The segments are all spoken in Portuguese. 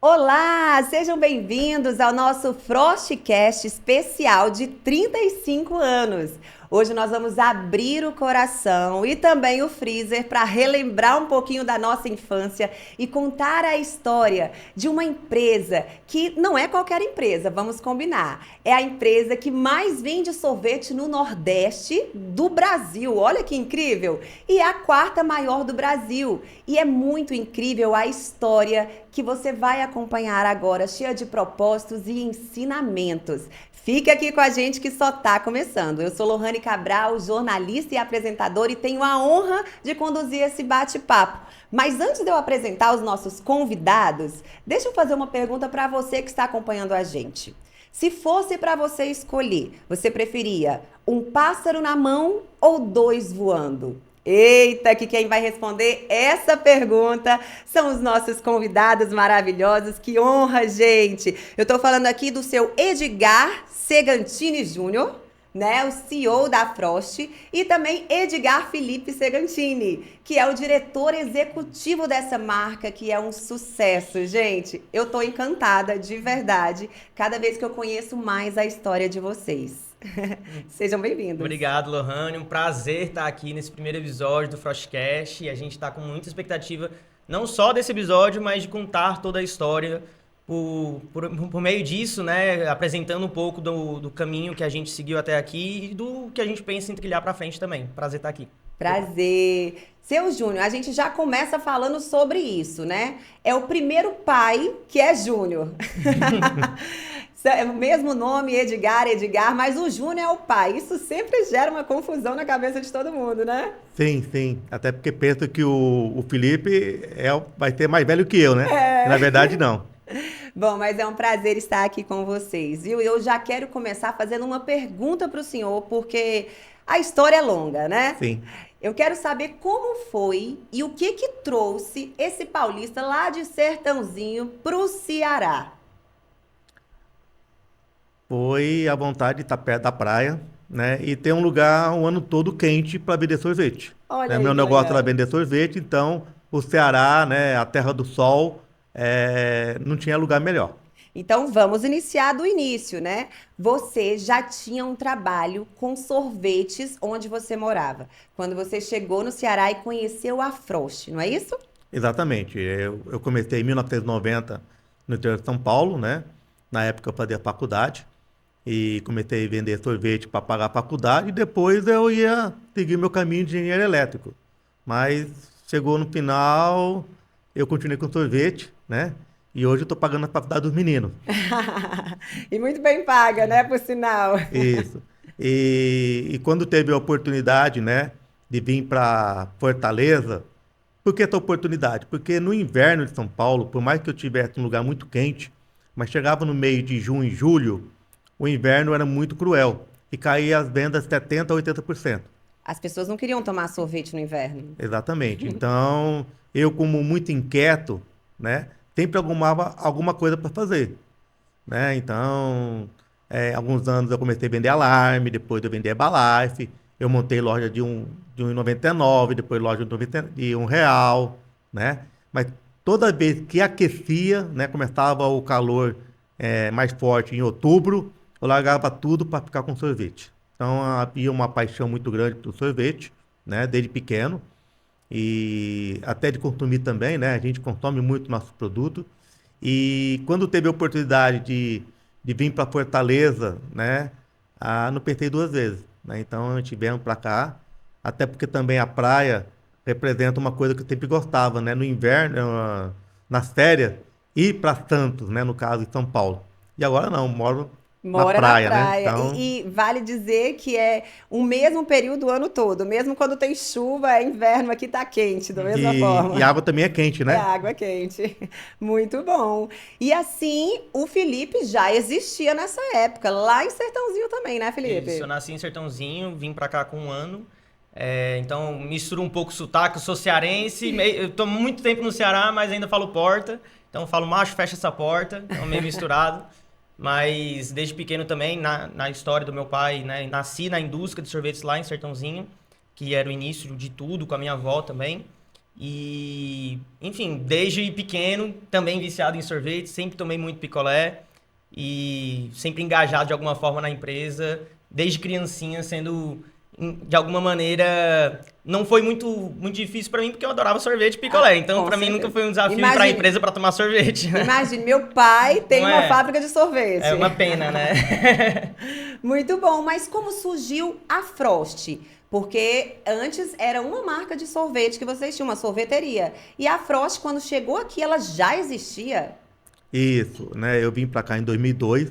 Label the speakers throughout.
Speaker 1: Olá, sejam bem-vindos ao nosso Frostcast especial de 35 anos. Hoje nós vamos abrir o coração e também o freezer para relembrar um pouquinho da nossa infância e contar a história de uma empresa que não é qualquer empresa, vamos combinar. É a empresa que mais vende sorvete no Nordeste do Brasil. Olha que incrível! E é a quarta maior do Brasil. E é muito incrível a história que você vai acompanhar agora, cheia de propósitos e ensinamentos. Fique aqui com a gente que só está começando. Eu sou Lohane Cabral, jornalista e apresentadora, e tenho a honra de conduzir esse bate-papo. Mas antes de eu apresentar os nossos convidados, deixa eu fazer uma pergunta para você que está acompanhando a gente. Se fosse para você escolher, você preferia um pássaro na mão ou dois voando? Eita, que quem vai responder essa pergunta são os nossos convidados maravilhosos. Que honra, gente! Eu tô falando aqui do seu Edgar Segantini Júnior, né, o CEO da Frost, e também Edgar Felipe Segantini, que é o diretor executivo dessa marca, que é um sucesso, gente. Eu tô encantada, de verdade, cada vez que eu conheço mais a história de vocês. Sejam bem-vindos.
Speaker 2: Obrigado, Lohane. Um prazer estar aqui nesse primeiro episódio do Frostcast. E a gente está com muita expectativa, não só desse episódio, mas de contar toda a história por meio disso, né? Apresentando um pouco do caminho que a gente seguiu até aqui e do que a gente pensa em trilhar para frente também. Prazer estar aqui.
Speaker 1: Prazer. Seu Júnior, a gente já começa falando sobre isso, né? É o primeiro pai que é Júnior. É o mesmo nome, Edgar, mas o Júnior é o pai. Isso sempre gera uma confusão na cabeça de todo mundo, né?
Speaker 3: Sim, sim. Até porque penso que o Felipe vai ser mais velho que eu, né?
Speaker 1: É.
Speaker 3: Na verdade, não.
Speaker 1: Bom, mas é um prazer estar aqui com vocês, viu? Eu já quero começar fazendo uma pergunta para o senhor, porque a história é longa, né?
Speaker 3: Sim.
Speaker 1: Eu quero saber como foi e o que trouxe esse paulista lá de Sertãozinho para o Ceará.
Speaker 3: Foi a vontade de estar perto da praia, né? E ter um lugar o ano todo quente para vender sorvete.
Speaker 1: Olha
Speaker 3: Né?
Speaker 1: aí
Speaker 3: Meu
Speaker 1: que
Speaker 3: negócio era
Speaker 1: legal.
Speaker 3: vender sorvete, então o Ceará, né? A terra do sol, não tinha lugar melhor.
Speaker 1: Então vamos iniciar do início, né? Você já tinha um trabalho com sorvetes onde você morava, quando você chegou no Ceará e conheceu a Frost, não é isso?
Speaker 3: Exatamente. Eu comecei em 1990 no interior de São Paulo, né? Na época eu fazia faculdade. E comecei a vender sorvete para pagar a faculdade e depois eu ia seguir meu caminho de engenheiro elétrico. Mas chegou no final, eu continuei com sorvete, né? E hoje eu estou pagando a faculdade dos meninos.
Speaker 1: E muito bem paga, né, por sinal.
Speaker 3: Isso. E quando teve a oportunidade, né, de vir para Fortaleza, por que essa oportunidade? Porque no inverno de São Paulo, por mais que eu tivesse um lugar muito quente, mas chegava no meio de junho e julho, o inverno era muito cruel e caía as vendas 70% a 80%.
Speaker 1: As pessoas não queriam tomar sorvete no inverno.
Speaker 3: Exatamente. Então, eu como muito inquieto, né, sempre arrumava alguma coisa para fazer, né? Então, alguns anos eu comecei a vender alarme, depois eu vendi Herbalife, eu montei loja de 1,99, depois loja de R$ 1, né? Mas toda vez que aquecia, né, começava o calor mais forte em outubro, eu largava tudo para ficar com sorvete. Então havia uma paixão muito grande pelo sorvete, né, desde pequeno, e até de consumir também, né? A gente consome muito nosso produto. E quando teve a oportunidade de vir para Fortaleza, né, não pensei duas vezes, né? Então a gente veio para cá, até porque também a praia representa uma coisa que eu sempre gostava, né? No inverno, nas férias, ir para Santos, né? No caso, em São Paulo. E agora não, moro na
Speaker 1: Mora na
Speaker 3: praia, né?
Speaker 1: praia.
Speaker 3: Então,
Speaker 1: E vale dizer que é o mesmo período o ano todo. Mesmo quando tem chuva, é inverno, aqui tá quente, da mesma
Speaker 3: e
Speaker 1: forma.
Speaker 3: a água também é quente,
Speaker 1: É
Speaker 3: né?
Speaker 1: água quente. Muito bom. E assim, o Felipe já existia nessa época, lá em Sertãozinho também, né,
Speaker 2: Isso, eu
Speaker 1: Felipe?
Speaker 2: nasci em Sertãozinho, vim para cá com um ano. Então, misturo um pouco o sotaque, eu sou cearense. Eu tô muito tempo no Ceará, mas ainda falo porta. Então, eu falo macho, fecha essa porta. Então, meio misturado. Mas desde pequeno também, na história do meu pai, né? Nasci na indústria de sorvetes lá em Sertãozinho, que era o início de tudo, com a minha avó também. E, enfim, desde pequeno, também viciado em sorvete, sempre tomei muito picolé e sempre engajado de alguma forma na empresa, desde criancinha, sendo, de alguma maneira, não foi muito difícil para mim, porque eu adorava sorvete e picolé. Então, para mim, nunca foi um desafio ir para a empresa para tomar sorvete. Né?
Speaker 1: Imagine, meu pai tem uma fábrica de sorvete.
Speaker 2: É uma pena, né?
Speaker 1: Muito bom, mas como surgiu a Frost? Porque antes era uma marca de sorvete que vocês tinham, uma sorveteria. E a Frost, quando chegou aqui, ela já existia?
Speaker 3: Isso, né? Eu vim para cá em 2002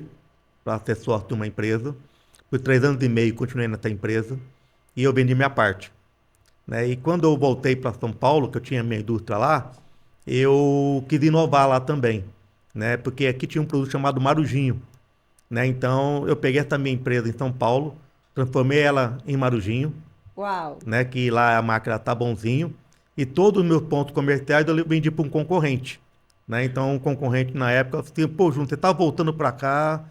Speaker 3: para ser sócio de uma empresa. Por 3 anos e meio continuei nessa empresa e eu vendi minha parte. Né? E quando eu voltei para São Paulo, que eu tinha minha indústria lá, eu quis inovar lá também. Né? Porque aqui tinha um produto chamado Marujinho. Né? Então eu peguei essa minha empresa em São Paulo, transformei ela em Marujinho.
Speaker 1: Uau!
Speaker 3: Né? Que lá a máquina tá bonzinho. E todos os meus pontos comerciais eu vendi para um concorrente. Né? Então, um concorrente na época, assim, pô, Júnior, você tá voltando para cá,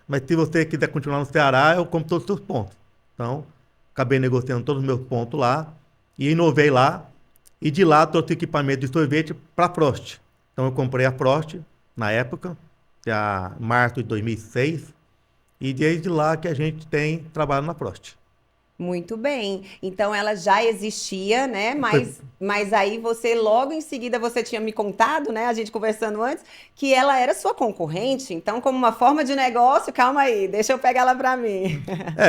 Speaker 3: mas se você quiser continuar no Ceará, eu compro todos os seus pontos. Então, acabei negociando todos os meus pontos lá e inovei lá. E de lá trouxe equipamento de sorvete para a Frost. Então, eu comprei a Frost na época, que é março de 2006, e desde lá que a gente tem trabalho na Frost.
Speaker 1: Muito bem. Então ela já existia, né? Mas aí você, logo em seguida, você tinha me contado, né? A gente conversando antes, que ela era sua concorrente. Então, como uma forma de negócio, calma aí, deixa eu pegar ela para mim.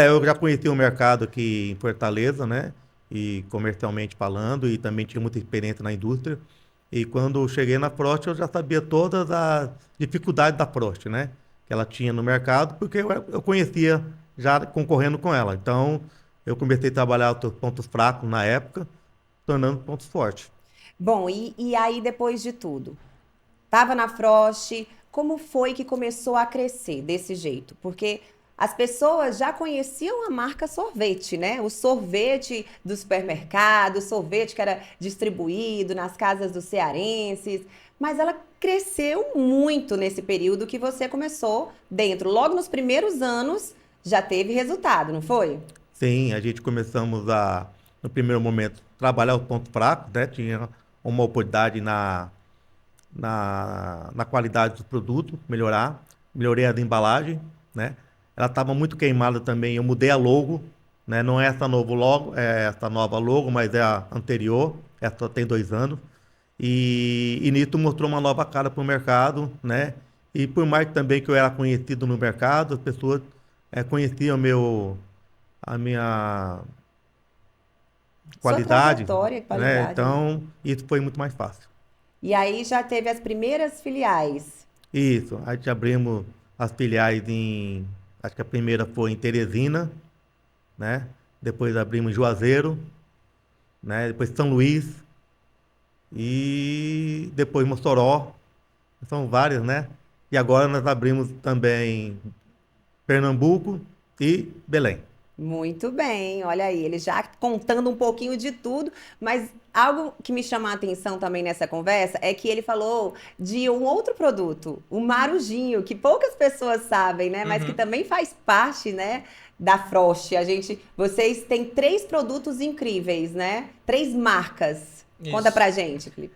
Speaker 3: Eu já conheci o mercado aqui em Fortaleza, né? E comercialmente falando, e também tinha muita experiência na indústria. E quando eu cheguei na Frost, eu já sabia todas as dificuldades da Frost, né? Que ela tinha no mercado, porque eu conhecia já concorrendo com ela. Então, eu comecei a trabalhar os pontos fracos na época, tornando pontos fortes.
Speaker 1: Bom, e aí depois de tudo? Tava na Frost, como foi que começou a crescer desse jeito? Porque as pessoas já conheciam a marca sorvete, né? O sorvete do supermercado, o sorvete que era distribuído nas casas dos cearenses. Mas ela cresceu muito nesse período que você começou dentro. Logo nos primeiros anos já teve resultado, não foi?
Speaker 3: Sim, a gente começamos no primeiro momento, trabalhar os pontos fracos, né? Tinha uma oportunidade na qualidade dos produtos, melhorei a embalagens, né? Ela estava muito queimada também, eu mudei a logo, né? Não é essa nova logo, é essa nova logo, mas é a anterior, essa tem 2 anos. E nisso mostrou uma nova cara para o mercado, né? E por mais também que eu era conhecido no mercado, as pessoas conheciam a minha qualidade,
Speaker 1: qualidade.
Speaker 3: né? Então, isso foi muito mais fácil.
Speaker 1: E aí já teve as primeiras filiais.
Speaker 3: Isso, a gente abrimos as filiais acho que a primeira foi em Teresina, né? Depois abrimos em Juazeiro, né? Depois São Luís e depois Mossoró. São várias, né? E agora nós abrimos também Pernambuco e Belém.
Speaker 1: Muito bem, olha aí, ele já contando um pouquinho de tudo, mas algo que me chama a atenção também nessa conversa é que ele falou de um outro produto, o Marujinho, que poucas pessoas sabem, né? Mas que também faz parte, né, da Frost. Vocês têm 3 produtos incríveis, né? 3 marcas. Isso. Conta pra gente, Felipe.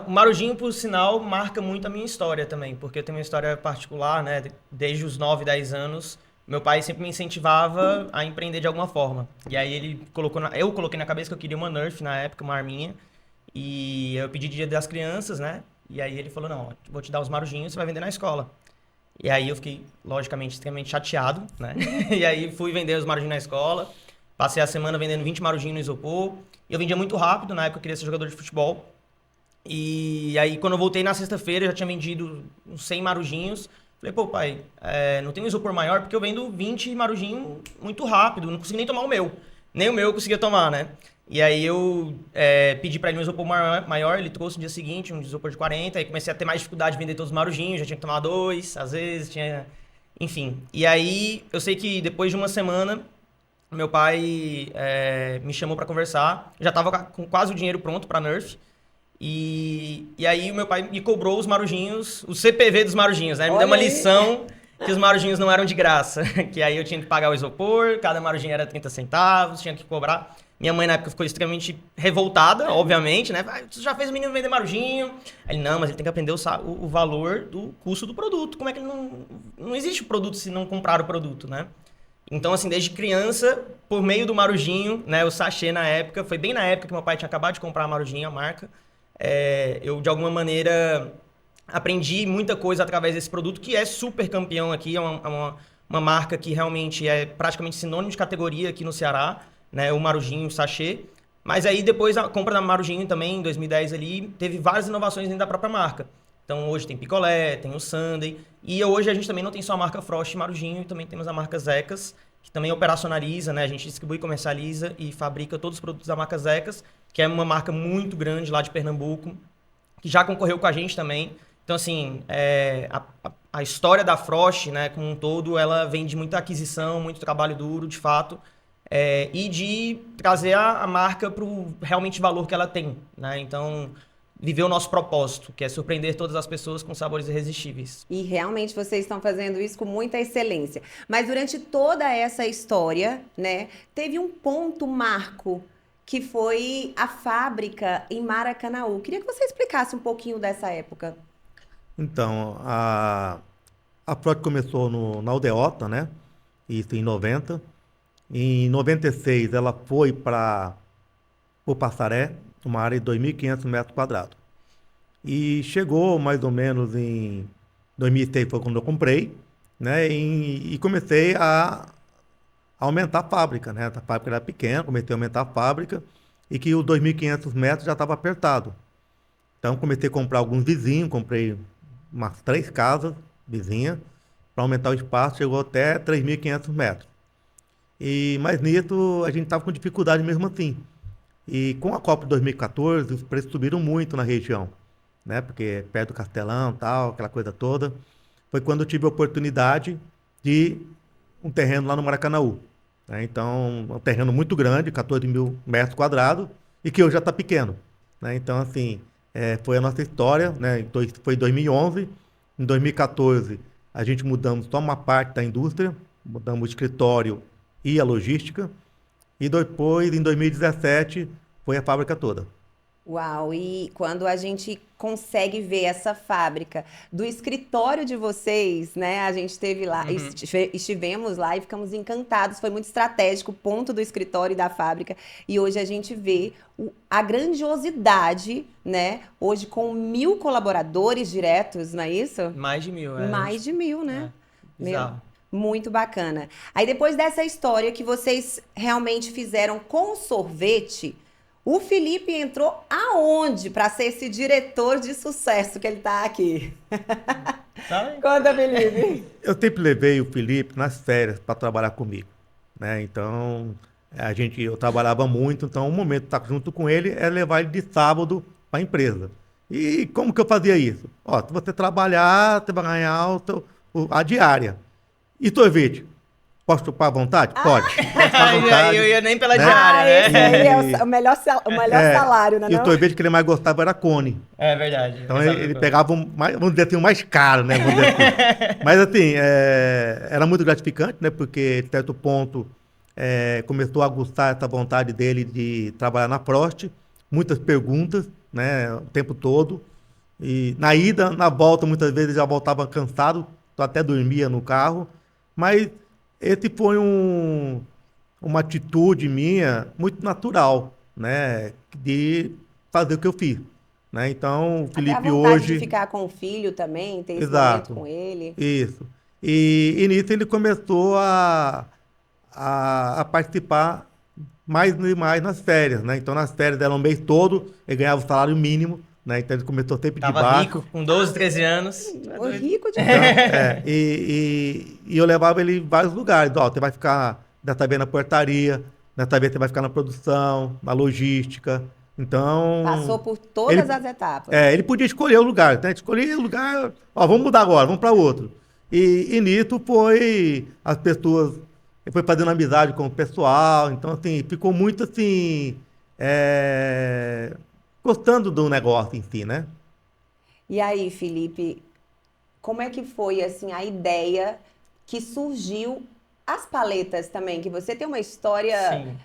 Speaker 2: O Marujinho, por sinal, marca muito a minha história também, porque eu tenho uma história particular, né? Desde os 9, 10 anos. Meu pai sempre me incentivava a empreender de alguma forma. E aí eu coloquei na cabeça que eu queria uma Nerf na época, uma arminha. E eu pedi Dia das Crianças, né? E aí ele falou, não, vou te dar os marujinhos, você vai vender na escola. E aí eu fiquei, logicamente, extremamente chateado, né? E aí fui vender os marujinhos na escola. Passei a semana vendendo 20 marujinhos no isopor. E eu vendia muito rápido, na época eu queria ser jogador de futebol. E aí quando eu voltei na sexta-feira, eu já tinha vendido uns 100 marujinhos. Falei, pô, pai, não tem um isopor maior porque eu vendo 20 marujinhos muito rápido, não consigo nem tomar o meu. Nem o meu eu conseguia tomar, né? E aí eu pedi pra ele um isopor maior, ele trouxe no dia seguinte um isopor de 40, aí comecei a ter mais dificuldade de vender todos os marujinhos, já tinha que tomar 2, às vezes tinha... Enfim, e aí eu sei que depois de uma semana, meu pai me chamou pra conversar, já tava com quase o dinheiro pronto pra Nerf. E aí o meu pai me cobrou os marujinhos, o CPV dos marujinhos, né? Ele me deu uma lição que os marujinhos não eram de graça. Que aí eu tinha que pagar o isopor, cada marujinho era 30 centavos, tinha que cobrar. Minha mãe, na época, ficou extremamente revoltada, obviamente, né? "Ah, você já fez o menino vender marujinho?" Ele, não, mas ele tem que aprender o valor do custo do produto. Como é que ele não... Não existe produto se não comprar o produto, né? Então, assim, desde criança, por meio do marujinho, né? O sachê na época, foi bem na época que meu pai tinha acabado de comprar a marujinho, a marca. Eu, de alguma maneira, aprendi muita coisa através desse produto, que é super campeão aqui, é uma marca que realmente é praticamente sinônimo de categoria aqui no Ceará, né? O marujinho, o sachê. Mas aí depois a compra da marujinho também, em 2010 ali, teve várias inovações dentro da própria marca. Então hoje tem picolé, tem o sundae, e hoje a gente também não tem só a marca Frost e Marujinho, também temos a marca Zecas, que também operacionaliza, né? A gente distribui, comercializa e fabrica todos os produtos da marca Zecas, que é uma marca muito grande lá de Pernambuco, que já concorreu com a gente também. Então, assim, a história da Frost, né, como um todo, ela vem de muita aquisição, muito trabalho duro, de fato, e de trazer a marca para o realmente valor que ela tem, né? Então, viver o nosso propósito, que é surpreender todas as pessoas com sabores irresistíveis.
Speaker 1: E realmente vocês estão fazendo isso com muita excelência. Mas durante toda essa história, né, teve um ponto marco, que foi a fábrica em Maracanaú. Queria que você explicasse um pouquinho dessa época.
Speaker 3: Então, a Frota começou na Aldeota, né? Isso em 90. Em 96, ela foi para o Passaré, uma área de 2.500 metros quadrados. E chegou mais ou menos em 2006, foi quando eu comprei, né? E comecei a aumentar a fábrica, né? A fábrica era pequena, comecei a aumentar a fábrica e que os 2.500 metros já estava apertado. Então comecei a comprar alguns vizinhos, comprei umas 3 casas vizinhas para aumentar o espaço, chegou até 3.500 metros. Mas nisso a gente estava com dificuldade mesmo assim. E com a Copa de 2014, os preços subiram muito na região, né? Porque é perto do Castelão, tal, aquela coisa toda. Foi quando eu tive a oportunidade de um terreno lá no Maracanaú, né? Então, um terreno muito grande, 14.000 metros quadrados, e que hoje já está pequeno, né? Então, assim, foi a nossa história, né? Foi em 2011. Em 2014, a gente mudamos só uma parte da indústria, mudamos o escritório e a logística. E depois, em 2017, foi a fábrica toda.
Speaker 1: Uau, e quando a gente consegue ver essa fábrica do escritório de vocês, né? A gente esteve lá, estivemos lá e ficamos encantados. Foi muito estratégico o ponto do escritório e da fábrica. E hoje a gente vê a grandiosidade, né? Hoje com 1.000 colaboradores diretos, não é isso?
Speaker 2: Mais de 1.000,
Speaker 1: Mais de 1.000, né?
Speaker 2: Bizarro.
Speaker 1: Muito bacana. Aí depois dessa história que vocês realmente fizeram com o sorvete, o Felipe entrou aonde para ser esse diretor de sucesso que ele tá aqui? Conta, Felipe.
Speaker 3: Eu sempre levei o Felipe nas férias para trabalhar comigo, né? Então, eu trabalhava muito, então o momento de estar junto com ele é levar ele de sábado para a empresa. E como que eu fazia isso? Ó, se você trabalhar, você vai ganhar a diária. E sorvete? Posso chupar à vontade? Pode. Pode à vontade.
Speaker 2: Eu ia nem pela
Speaker 3: né?
Speaker 2: diária,
Speaker 1: Esse
Speaker 2: né?
Speaker 1: aí é o melhor salário, né?
Speaker 3: E o sorvete que ele mais gostava era cone.
Speaker 2: É verdade.
Speaker 3: Então ele pegava, vamos dizer assim, o mais caro, né? Vamos dizer assim. Mas assim, era muito gratificante, né? Porque, a certo ponto, começou a aguçar essa vontade dele de trabalhar na Frost. Muitas perguntas, né? O tempo todo. E na ida, na volta, muitas vezes ele já voltava cansado, até dormia no carro. Mas esse foi uma atitude minha muito natural, né? De fazer o que eu fiz. Né? Então, o Felipe
Speaker 1: até a vontade
Speaker 3: hoje...
Speaker 1: de ficar com o filho também, ter esse
Speaker 3: Exato.
Speaker 1: momento com ele.
Speaker 3: Isso. E nisso ele começou a participar mais e mais nas férias, né? Então, nas férias era o mês todo, ele ganhava o salário mínimo, né? Então, ele começou sempre de baixo.
Speaker 2: Tava rico, com 12, 13 anos.
Speaker 1: Rico de
Speaker 3: E eu levava ele em vários lugares. Ó, você vai ficar dessa vez na portaria, dessa vez você vai ficar na produção, na logística. Então...
Speaker 1: Passou por todas as etapas.
Speaker 3: Ele podia escolher o lugar, né? Escolher o lugar... Ó, vamos mudar agora, vamos para outro. E nisso foi... As pessoas... Ele foi fazendo amizade com o pessoal. Então, assim, ficou muito, assim... gostando do negócio em si, né?
Speaker 1: E aí, Felipe, como é que foi, assim, a ideia que surgiu as paletas também? Que você tem uma história...
Speaker 2: Sim.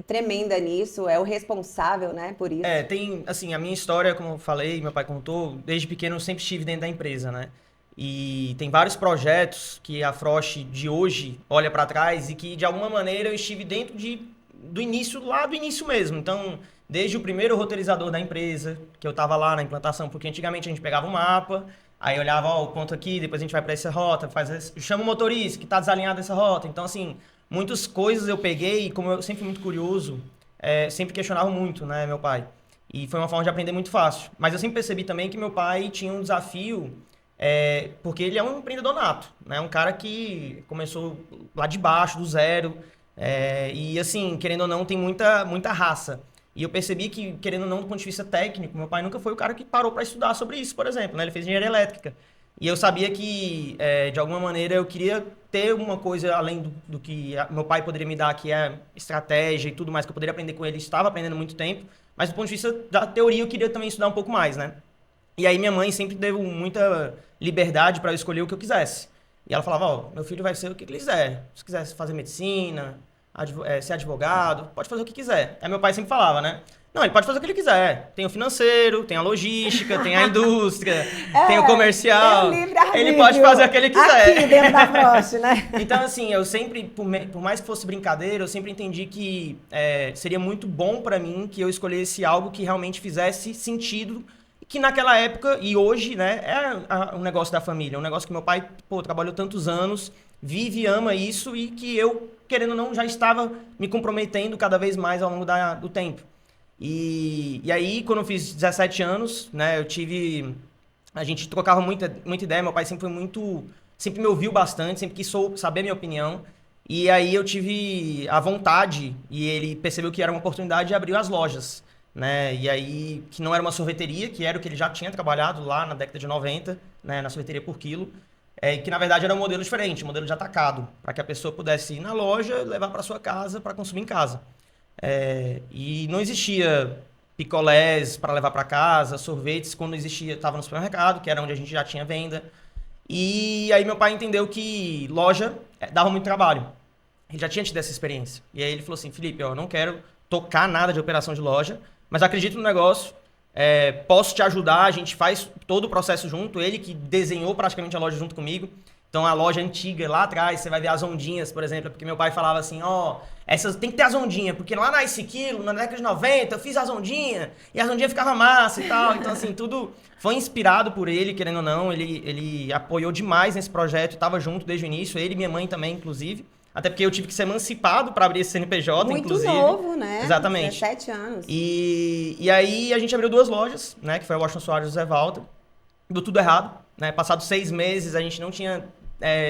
Speaker 1: tremenda nisso, é o responsável, né, por isso.
Speaker 2: Tem, assim, a minha história, como eu falei, meu pai contou, desde pequeno eu sempre estive dentro da empresa, né? E tem vários projetos que a Frost de hoje olha para trás e que, de alguma maneira, eu estive dentro do início, lá do início mesmo. Então, desde o primeiro roteirizador da empresa, que eu estava lá na implantação, porque antigamente a gente pegava um mapa, aí olhava, ó, o ponto aqui, depois a gente vai para essa rota, chama o motorista que está desalinhado dessa rota. Então, assim, muitas coisas eu peguei e, como eu sempre fui muito curioso, sempre questionava muito, né, meu pai. E foi uma forma de aprender muito fácil. Mas eu sempre percebi também que meu pai tinha um desafio, porque ele é um empreendedor nato, né? Um cara que começou lá de baixo, do zero, e assim, querendo ou não, tem muita raça. E eu percebi que, querendo ou não, do ponto de vista técnico, meu pai nunca foi o cara que parou para estudar sobre isso, por exemplo, né? Ele fez engenharia elétrica. E eu sabia que, de alguma maneira, eu queria ter uma coisa além do que meu pai poderia me dar, que é estratégia e tudo mais, que eu poderia aprender com ele. Estava aprendendo muito tempo, mas do ponto de vista da teoria, eu queria também estudar um pouco mais, né? E aí minha mãe sempre deu muita liberdade para eu escolher o que eu quisesse. E ela falava, ó, meu filho vai ser o que ele quiser. Se quiser fazer medicina, ser advogado, pode fazer o que quiser. Aí meu pai sempre falava, né? Não, ele pode fazer o que ele quiser. Tem o financeiro, tem a logística, tem a indústria, tem o comercial. Ele pode fazer o que ele quiser.
Speaker 1: Aqui dentro da Frost, né?
Speaker 2: Então, assim, eu sempre, por mais que fosse brincadeira, eu sempre entendi que seria muito bom para mim que eu escolhesse algo que realmente fizesse sentido, que naquela época e hoje, né, um negócio da família, um negócio que meu pai, trabalhou tantos anos, vive e ama isso e que eu, querendo ou não, já estava me comprometendo cada vez mais ao longo do tempo. E aí, quando eu fiz 17 anos, né, a gente trocava muita ideia, meu pai sempre me ouviu bastante, sempre quis saber a minha opinião. E aí eu tive a vontade, e ele percebeu que era uma oportunidade de abrir as lojas, né? E aí, que não era uma sorveteria, que era o que ele já tinha trabalhado lá na década de 90, né, na sorveteria por quilo, que na verdade era um modelo diferente, um modelo de atacado, para que a pessoa pudesse ir na loja, levar para sua casa, para consumir em casa. E não existia picolés para levar para casa, sorvetes, quando existia, estava no supermercado, que era onde a gente já tinha venda. E aí meu pai entendeu que loja dava muito trabalho. Ele já tinha tido essa experiência. E aí ele falou assim, Felipe, eu não quero tocar nada de operação de loja, mas acredito no negócio, posso te ajudar, a gente faz todo o processo junto, ele que desenhou praticamente a loja junto comigo. Então, a loja antiga, lá atrás, você vai ver as ondinhas, por exemplo, porque meu pai falava assim, essas tem que ter as ondinhas, porque lá na Ice Quilo, na década de 90, eu fiz as ondinhas, e as ondinhas ficavam massa e tal. Então, assim, tudo foi inspirado por ele, querendo ou não, ele apoiou demais nesse projeto, estava junto desde o início, ele e minha mãe também, inclusive. Até porque eu tive que ser emancipado para abrir esse CNPJ, inclusive.
Speaker 1: Muito novo, né?
Speaker 2: Exatamente.
Speaker 1: 17 anos.
Speaker 2: E aí a gente abriu 2 lojas, né? Que foi a Washington Soares e o Zé Walter. Deu tudo errado, né? Passados 6 meses, a gente não tinha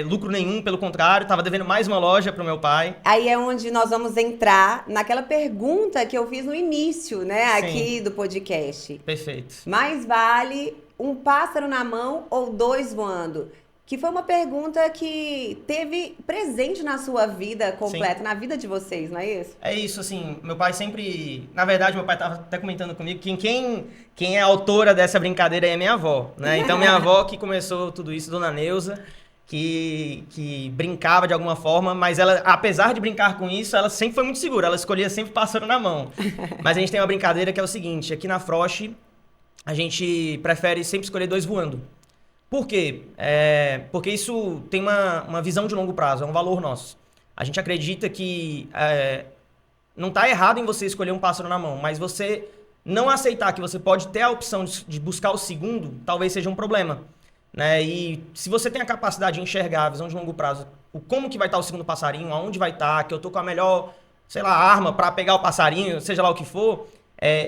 Speaker 2: lucro nenhum, pelo contrário, estava devendo mais uma loja para o meu pai.
Speaker 1: Aí é onde nós vamos entrar naquela pergunta que eu fiz no início, né?
Speaker 2: Sim.
Speaker 1: Aqui do podcast.
Speaker 2: Perfeito.
Speaker 1: Mais vale um pássaro na mão ou 2 voando? Que foi uma pergunta que teve presente na sua vida completa, sim, na vida de vocês, não é isso?
Speaker 2: É isso, assim, meu pai sempre... Na verdade, meu pai estava até comentando comigo que quem é a autora dessa brincadeira aí é minha avó, né? Então, minha avó que começou tudo isso, Dona Neuza, que brincava de alguma forma, mas ela, apesar de brincar com isso, ela sempre foi muito segura, ela escolhia sempre pássaro na mão. Mas a gente tem uma brincadeira que é o seguinte, aqui na Frost, a gente prefere sempre escolher 2 voando. Por quê? Porque isso tem uma visão de longo prazo, é um valor nosso. A gente acredita que não está errado em você escolher um pássaro na mão, mas você não aceitar que você pode ter a opção de buscar o segundo, talvez seja um problema. Né? E se você tem a capacidade de enxergar a visão de longo prazo, como que vai estar o segundo passarinho, aonde vai estar, que eu tô com a melhor, sei lá, arma para pegar o passarinho, seja lá o que for,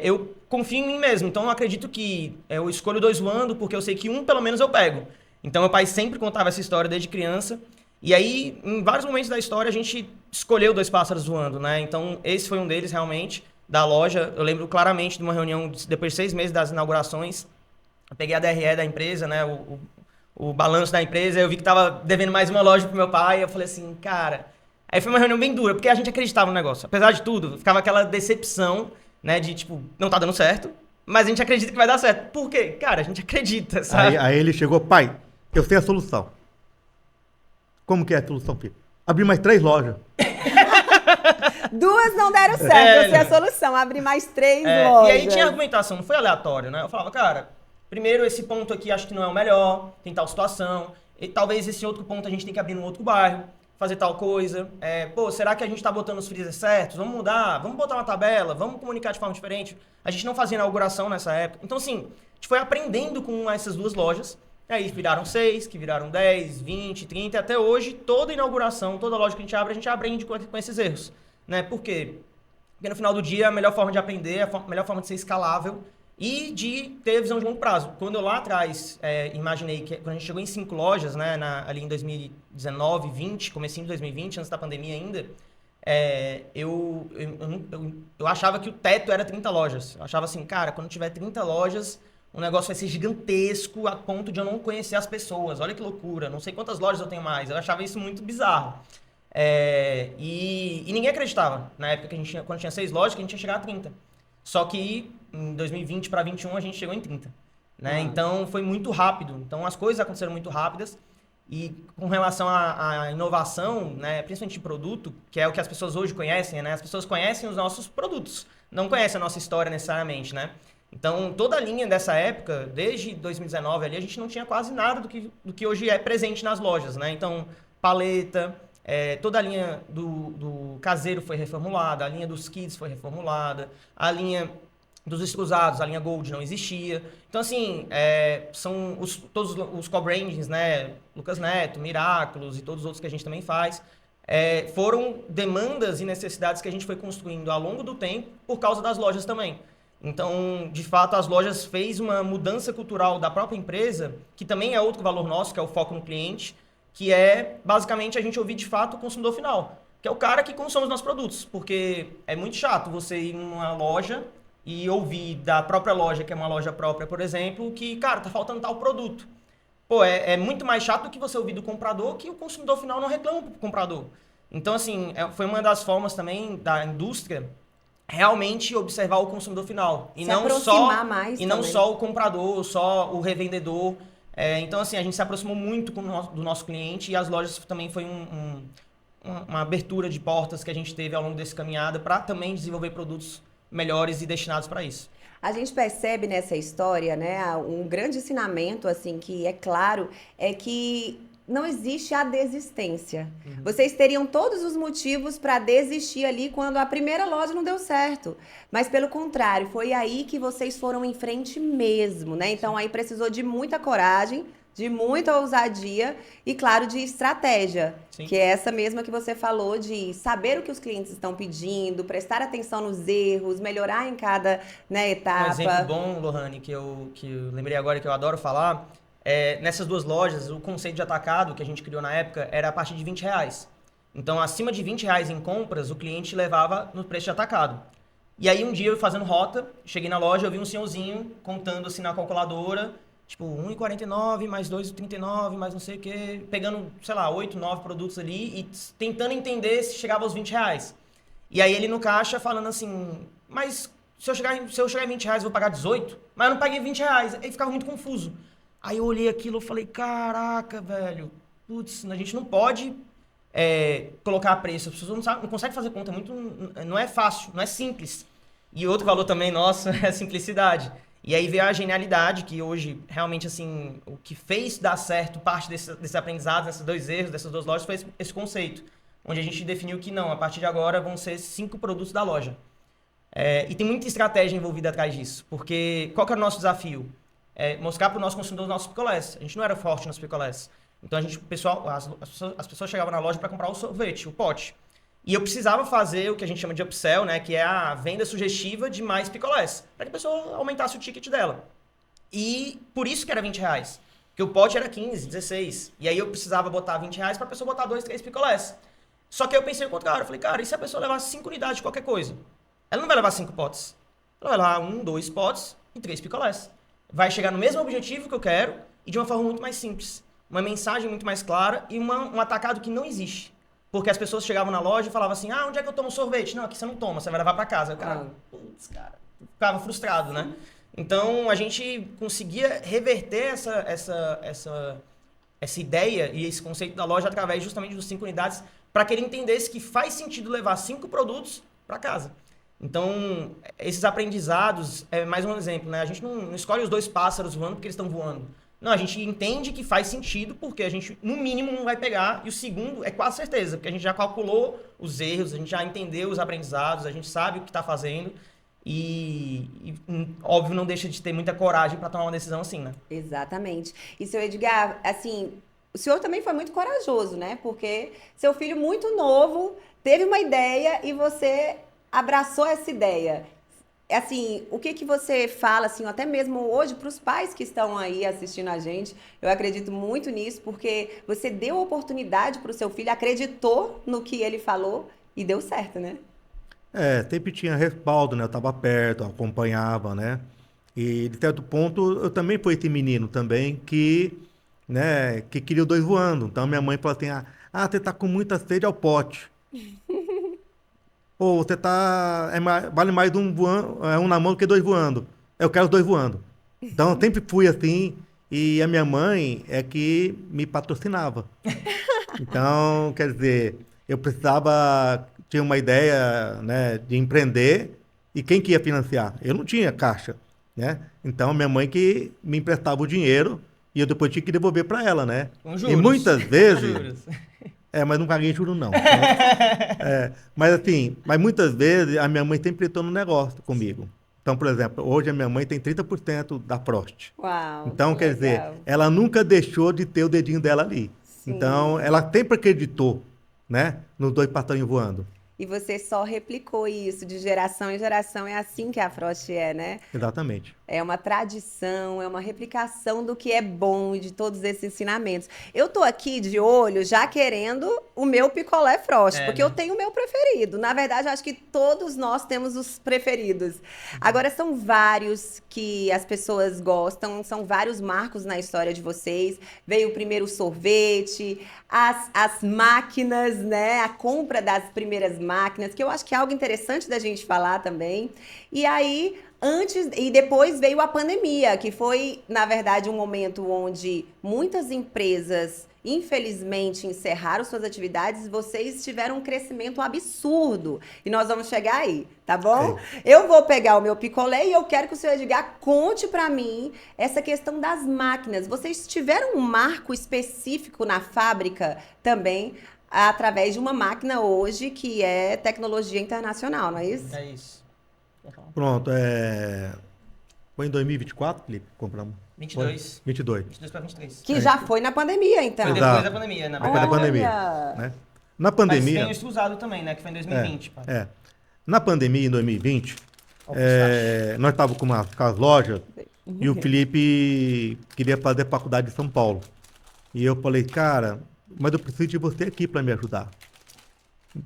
Speaker 2: eu confio em mim mesmo. Então eu acredito que eu escolho 2 voando porque eu sei que um pelo menos eu pego. Então meu pai sempre contava essa história desde criança. E aí, em vários momentos da história, a gente escolheu 2 pássaros voando, né? Então esse foi um deles realmente, da loja. Eu lembro claramente de uma reunião, depois de 6 meses das inaugurações, eu peguei a DRE da empresa, né? O balanço da empresa, eu vi que tava devendo mais uma loja pro meu pai, eu falei assim, cara... Aí foi uma reunião bem dura, porque a gente acreditava no negócio. Apesar de tudo, ficava aquela decepção, né, de tipo, não tá dando certo, mas a gente acredita que vai dar certo. Por quê? Cara, a gente acredita, sabe?
Speaker 3: Aí ele chegou, pai, eu sei a solução. Como que é a solução, filho? Abrir mais 3 lojas.
Speaker 1: 2 não deram certo, eu sei a solução, abrir mais 3 lojas.
Speaker 2: E aí tinha argumentação, não foi aleatório, né? Eu falava, cara, primeiro esse ponto aqui acho que não é o melhor, tem tal situação, e talvez esse outro ponto a gente tem que abrir num outro bairro, fazer tal coisa. Será que a gente tá botando os freezers certos? Vamos mudar, vamos botar uma tabela, vamos comunicar de forma diferente. A gente não fazia inauguração nessa época. Então, assim, a gente foi aprendendo com essas 2 lojas. Aí viraram 6, que viraram 10, 20, 30, até hoje, toda inauguração, toda loja que a gente aprende com esses erros. Né? Por quê? Porque no final do dia, a melhor forma de aprender, a melhor forma de ser escalável e de ter visão de longo prazo. Quando eu lá atrás imaginei que quando a gente chegou em 5 lojas, né, ali em 2019, 20, comecinho de 2020, antes da pandemia ainda, eu achava que o teto era 30 lojas. Eu achava assim, cara, quando tiver 30 lojas, o negócio vai ser gigantesco a ponto de eu não conhecer as pessoas. Olha que loucura, não sei quantas lojas eu tenho mais. Eu achava isso muito bizarro. E ninguém acreditava. Na época que quando tinha 6 lojas, que a gente ia chegar a 30. Só que em 2020 para 2021 a gente chegou em 30. Né? Então foi muito rápido. Então as coisas aconteceram muito rápidas. E com relação à inovação, né, principalmente de produto, que é o que as pessoas hoje conhecem, né? As pessoas conhecem os nossos produtos, não conhecem a nossa história necessariamente, né? Então, toda a linha dessa época, desde 2019 ali, a gente não tinha quase nada do que hoje é presente nas lojas, né? Então, paleta, toda a linha do caseiro foi reformulada, a linha dos kids foi reformulada, a linha dos extrusados, a linha Gold não existia. Então, assim, são todos os co-brandings, né? Lucas Neto, Miraculous e todos os outros que a gente também faz, foram demandas e necessidades que a gente foi construindo ao longo do tempo por causa das lojas também. Então, de fato, as lojas fez uma mudança cultural da própria empresa, que também é outro valor nosso, que é o foco no cliente, que é, basicamente, a gente ouvir, de fato, o consumidor final, que é o cara que consome os nossos produtos. Porque é muito chato você ir numa loja e ouvir da própria loja, que é uma loja própria, por exemplo, que, cara, tá faltando tal produto. Pô, é muito mais chato do que você ouvir do comprador, que o consumidor final não reclama pro comprador. Então, assim, foi uma das formas também da indústria realmente observar o consumidor final. E não só o comprador, só o revendedor. Então, assim, a gente se aproximou muito do nosso cliente e as lojas também foi uma abertura de portas que a gente teve ao longo desse caminhada para também desenvolver produtos melhores e destinados para isso.
Speaker 1: A gente percebe nessa história, né, um grande ensinamento, assim, que é claro, é que não existe a desistência. Vocês teriam todos os motivos para desistir ali quando a primeira loja não deu certo. Mas, pelo contrário, foi aí que vocês foram em frente mesmo, né? Então, aí precisou de muita coragem, de muita ousadia e, claro, de estratégia. Sim. Que é essa mesma que você falou, de saber o que os clientes estão pedindo, prestar atenção nos erros, melhorar em cada, né, etapa.
Speaker 2: Um exemplo bom, Lohane, que eu lembrei agora que eu adoro falar, nessas 2 lojas, o conceito de atacado que a gente criou na época era a partir de R$20. Então, acima de R$20 em compras, o cliente levava no preço de atacado. E aí, um dia, eu fazendo rota, cheguei na loja, eu vi um senhorzinho contando assim na calculadora, tipo, R$1,49, mais R$2,39, mais não sei o quê, pegando, sei lá, 8, 9 produtos ali e tentando entender se chegava aos R$20. E aí, ele no caixa falando assim, mas se eu chegar em R$20, eu vou pagar 18? Mas eu não paguei R$20. Ele ficava muito confuso. Aí eu olhei aquilo e falei, caraca, velho, putz, a gente não pode colocar preço, as pessoas não conseguem fazer conta, não é fácil, não é simples. E outro valor também nosso é a simplicidade. E aí veio a genialidade, que hoje, realmente, assim, o que fez dar certo, parte desse aprendizado, desses 2 erros, dessas 2 lojas, foi esse conceito, onde a gente definiu que não, a partir de agora vão ser 5 produtos da loja. E tem muita estratégia envolvida atrás disso, porque qual que era o nosso desafio? Mostrar para o nosso consumidor os nossos picolés. A gente não era forte nos picolés. Então, as pessoas chegavam na loja para comprar o sorvete, o pote. E eu precisava fazer o que a gente chama de upsell, né, que é a venda sugestiva de mais picolés, para que a pessoa aumentasse o ticket dela. E por isso que era R$20. Porque o pote era 15, 16. E aí eu precisava botar R$20 para a pessoa botar 2, 3 picolés. Só que eu pensei o contrário. Eu falei, cara, e se a pessoa levar 5 unidades de qualquer coisa? Ela não vai levar 5 potes. Ela vai levar 1, 2 potes e 3 picolés. Vai chegar no mesmo objetivo que eu quero e de uma forma muito mais simples. Uma mensagem muito mais clara e um atacado que não existe. Porque as pessoas chegavam na loja e falavam assim, onde é que eu tomo sorvete? Não, aqui você não toma, você vai levar para casa. O cara, ficava frustrado, né? Então, a gente conseguia reverter essa ideia e esse conceito da loja através justamente dos 5 unidades, para que ele entendesse que faz sentido levar 5 produtos para casa. Então, esses aprendizados, é mais um exemplo, né? A gente não escolhe os 2 pássaros voando porque eles estão voando. Não, a gente entende que faz sentido porque a gente, no mínimo, não vai pegar. E o segundo é quase certeza, porque a gente já calculou os erros, a gente já entendeu os aprendizados, a gente sabe o que está fazendo. Óbvio, não deixa de ter muita coragem para tomar uma decisão assim, né?
Speaker 1: Exatamente. E, seu Edgar, assim, o senhor também foi muito corajoso, né? Porque seu filho muito novo teve uma ideia e você abraçou essa ideia. Assim, o que que você fala, assim, até mesmo hoje para os pais que estão aí assistindo a gente? Eu acredito muito nisso, porque você deu oportunidade para o seu filho, acreditou no que ele falou e deu certo, né?
Speaker 3: Sempre tinha respaldo, né? Eu estava perto, eu acompanhava, né? E de certo ponto eu também fui esse menino também que, né, que queria os 2 voando. Então minha mãe falou assim: você tá com muita sede ao pote. Ou você tá. Vale mais um na mão do que 2 voando. Eu quero os 2 voando. Então eu sempre fui assim, e a minha mãe é que me patrocinava. Então, quer dizer, eu precisava, tinha uma ideia, né, de empreender, e quem que ia financiar? Eu não tinha caixa, né? Então, minha mãe que me emprestava o dinheiro e eu depois tinha que devolver para ela, né?
Speaker 2: Com
Speaker 3: E
Speaker 2: juros.
Speaker 3: muitas vezes,
Speaker 2: Juros.
Speaker 3: mas não paguei juros não. Mas assim, mas muitas vezes a minha mãe sempre entrou no negócio comigo. Então, por exemplo, hoje a minha mãe tem 30% da Frost.
Speaker 1: Uau,
Speaker 3: Então,
Speaker 1: que
Speaker 3: quer dizer,
Speaker 1: legal.
Speaker 3: ela nunca deixou de ter o dedinho dela ali.
Speaker 1: Sim.
Speaker 3: Então, ela sempre acreditou, né, nos 2 passarinhos voando.
Speaker 1: E você só replicou isso de geração em geração. É assim que a Frost é, né?
Speaker 3: Exatamente.
Speaker 1: É uma tradição, é uma replicação do que é bom e de todos esses ensinamentos. Eu tô aqui de olho já querendo o meu picolé Frost, porque
Speaker 2: Né?
Speaker 1: eu tenho o meu preferido. Na verdade, eu acho que todos nós temos os preferidos. Agora, são vários que as pessoas gostam, são vários marcos na história de vocês. Veio o primeiro sorvete, as máquinas, né? A compra das primeiras máquinas, que eu acho que é algo interessante da gente falar também. E aí, antes e depois veio a pandemia, que foi, na verdade, um momento onde muitas empresas, infelizmente, encerraram suas atividades e vocês tiveram um crescimento absurdo. E nós vamos chegar aí, tá bom? Eu vou pegar o meu picolé e eu quero que o senhor Edgar conte para mim essa questão das máquinas. Vocês tiveram um marco específico na fábrica também, através de uma máquina hoje que é tecnologia internacional, não é isso?
Speaker 2: É isso.
Speaker 3: Pronto, foi em 2024, Felipe, compramos.
Speaker 2: 22.
Speaker 3: Foi? 22.
Speaker 2: 22 para 23.
Speaker 1: Que já foi na pandemia, então.
Speaker 2: Foi
Speaker 3: Exato.
Speaker 2: depois da pandemia, na
Speaker 3: Depois da
Speaker 2: verdade.
Speaker 3: pandemia,
Speaker 1: Olha!
Speaker 3: né? Na
Speaker 2: Mas
Speaker 3: pandemia,
Speaker 2: tem isso usado também, né? Que foi em 2020. pai.
Speaker 3: na pandemia, em 2020,
Speaker 2: Ó, o pistache.
Speaker 3: nós estávamos com as lojas e o Felipe queria fazer faculdade em São Paulo. E eu falei, cara, mas eu preciso de você aqui para me ajudar.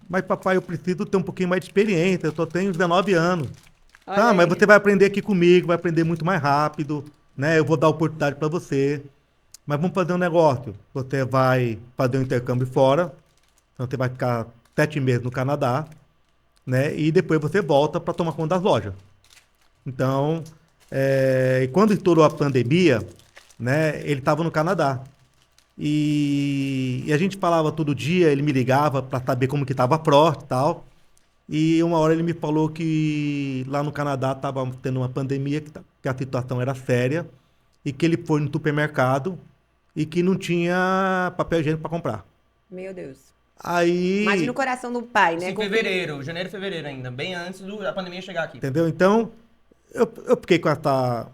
Speaker 3: Mas, papai, eu preciso ter um pouquinho mais de experiência, eu só tenho 19 anos.
Speaker 1: Olha
Speaker 3: Tá, mas
Speaker 1: aí.
Speaker 3: você vai aprender aqui comigo, vai aprender muito mais rápido, né? Eu vou dar oportunidade para você. Mas vamos fazer um negócio. Você vai fazer um intercâmbio fora, então você vai ficar 7 meses no Canadá, né? E depois você volta para tomar conta das lojas. Então, e quando estourou a pandemia, né? Ele estava no Canadá. E a gente falava todo dia, ele me ligava para saber como que estava a Frost e tal. E uma hora ele me falou que lá no Canadá estava tendo uma pandemia, que a situação era séria, e que ele foi no supermercado e que não tinha papel higiênico para comprar.
Speaker 1: Meu Deus.
Speaker 3: Aí,
Speaker 1: Imagina o coração do pai, né?
Speaker 2: Em fevereiro, janeiro e fevereiro ainda, bem antes da pandemia chegar aqui.
Speaker 3: entendeu? Então, eu fiquei com essa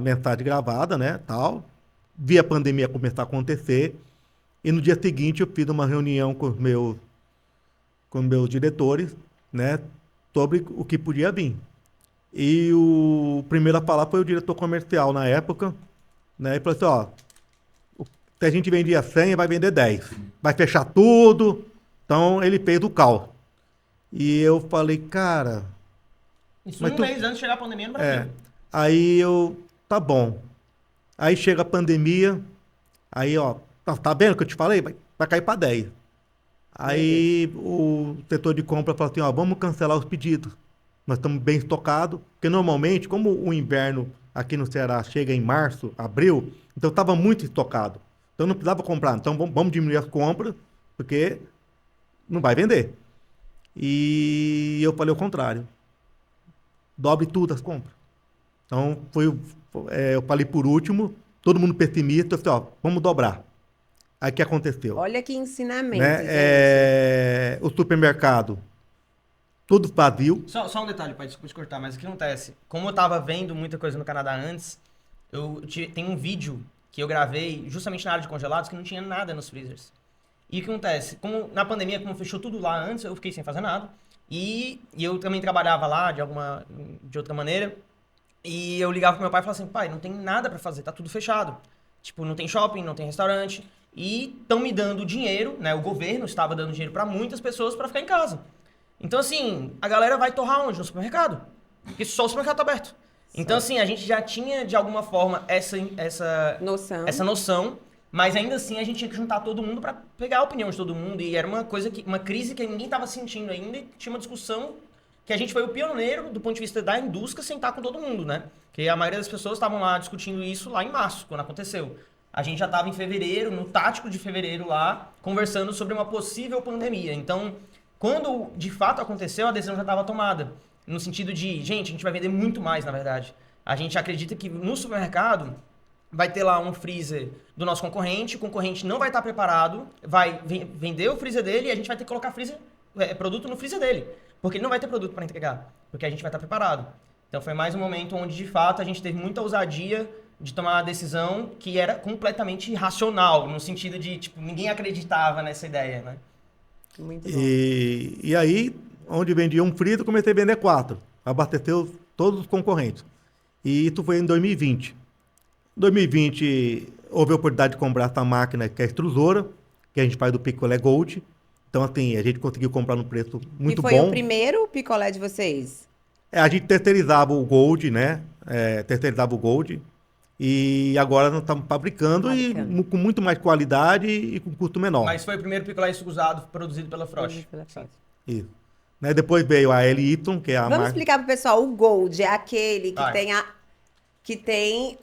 Speaker 3: mensagem gravada, né, tal. Vi a pandemia começar a acontecer, e no dia seguinte eu fiz uma reunião com meus diretores, né, sobre o que podia vir. E o primeiro a falar foi o diretor comercial na época, né, e falou assim, ó, se a gente vendia 100, vai vender 10. Vai fechar tudo. Então, ele fez o cálculo. E eu falei, cara...
Speaker 2: Isso
Speaker 3: Mas
Speaker 2: um
Speaker 3: tu-
Speaker 2: mês antes de chegar a pandemia no Brasil.
Speaker 3: Aí tá bom. Aí chega a pandemia, aí, ó, tá vendo o que eu te falei? Vai cair para 10. Aí o setor de compra fala assim, ó, vamos cancelar os pedidos. Nós estamos bem estocados, porque normalmente, como o inverno aqui no Ceará chega em março, abril, Então estava muito estocado. Então não precisava comprar. Então vamos diminuir as compras, porque não vai vender. E eu falei o contrário. Dobre tudo as compras. Então eu falei por último, todo mundo pessimista, eu falei, ó, vamos dobrar. Aí o que aconteceu?
Speaker 1: Olha que ensinamento,
Speaker 3: Né?
Speaker 1: gente.
Speaker 3: O supermercado, tudo vazio.
Speaker 2: Só um detalhe, pode desculpa te cortar, mas o que acontece? Como eu tava vendo muita coisa no Canadá antes, tem um vídeo que eu gravei justamente na área de congelados que não tinha nada nos freezers. E o que acontece? Como na pandemia, como fechou tudo lá antes, eu fiquei sem fazer nada. E eu também trabalhava lá de outra maneira. E eu ligava pro meu pai e falava assim, pai, não tem nada pra fazer, tá tudo fechado. Tipo, não tem shopping, não tem restaurante. E estão me dando dinheiro, né? O governo estava dando dinheiro pra muitas pessoas pra ficar em casa. Então, assim, a galera vai torrar onde? No supermercado. Porque só o supermercado tá aberto. Então, assim, a gente já tinha, de alguma forma, essa noção, mas ainda assim a gente tinha que juntar todo mundo pra pegar a opinião de todo mundo. E era uma crise que ninguém tava sentindo ainda. E tinha uma discussão que a gente foi o pioneiro, do ponto de vista da indústria, sentar com todo mundo, né? Porque a maioria das pessoas estavam lá discutindo isso lá em março, quando aconteceu. A gente já estava em fevereiro, no tático de fevereiro lá, conversando sobre uma possível pandemia. Então, quando de fato aconteceu, a decisão já estava tomada. No sentido de, gente, a gente vai vender muito mais, na verdade. A gente acredita que no supermercado vai ter lá um freezer do nosso concorrente, o concorrente não vai estar preparado, vai vender o freezer dele e a gente vai ter que colocar produto no freezer dele. Porque ele não vai ter produto para entregar, porque a gente vai estar preparado. Então foi mais um momento onde, de fato, a gente teve muita ousadia de tomar uma decisão que era completamente irracional, no sentido de, tipo, ninguém acreditava nessa ideia, né?
Speaker 1: Muito bom.
Speaker 3: E aí, onde vendia um freezer, comecei a vender 4. Abasteceu todos os concorrentes. E isso foi em 2020. Em 2020, houve a oportunidade de comprar essa máquina que é a extrusora, que a gente faz do Picolé Gold. Então, assim, a gente conseguiu comprar num preço muito bom.
Speaker 1: E foi o primeiro picolé de vocês?
Speaker 3: A gente terceirizava o Gold, né? Terceirizava o Gold. E agora nós estamos fabricando e com muito mais qualidade e com custo menor.
Speaker 2: Mas foi o primeiro picolé usado produzido pela Frost.
Speaker 3: Isso. Né? Depois veio a LY, que é a
Speaker 1: Vamos
Speaker 3: marca...
Speaker 1: explicar pro pessoal, o Gold é aquele que tem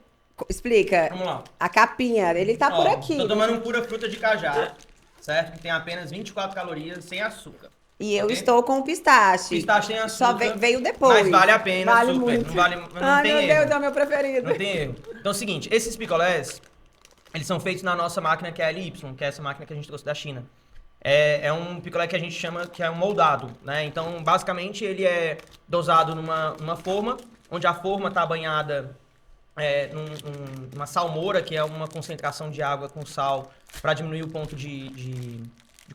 Speaker 1: explica.
Speaker 2: Vamos lá.
Speaker 1: A capinha, ele tá por aqui.
Speaker 2: Tô tomando um pura fruta de cajá, certo? Que tem apenas 24 calorias, sem açúcar.
Speaker 1: E eu estou com o pistache.
Speaker 2: Pistache tem açúcar.
Speaker 1: Só veio depois.
Speaker 2: Mas vale a pena,
Speaker 1: vale
Speaker 2: super.
Speaker 1: Muito.
Speaker 2: Não vale, não
Speaker 1: Ai,
Speaker 2: tem
Speaker 1: meu
Speaker 2: erro.
Speaker 1: Deus, é o meu preferido.
Speaker 2: Não tem erro. Então é o seguinte, esses picolés, eles são feitos na nossa máquina que é a LY, que é essa máquina que a gente trouxe da China. É um picolé que a gente chama que é um moldado, né? Então, basicamente, ele é dosado numa forma, onde a forma está banhada numa salmoura, que é uma concentração de água com sal para diminuir o ponto de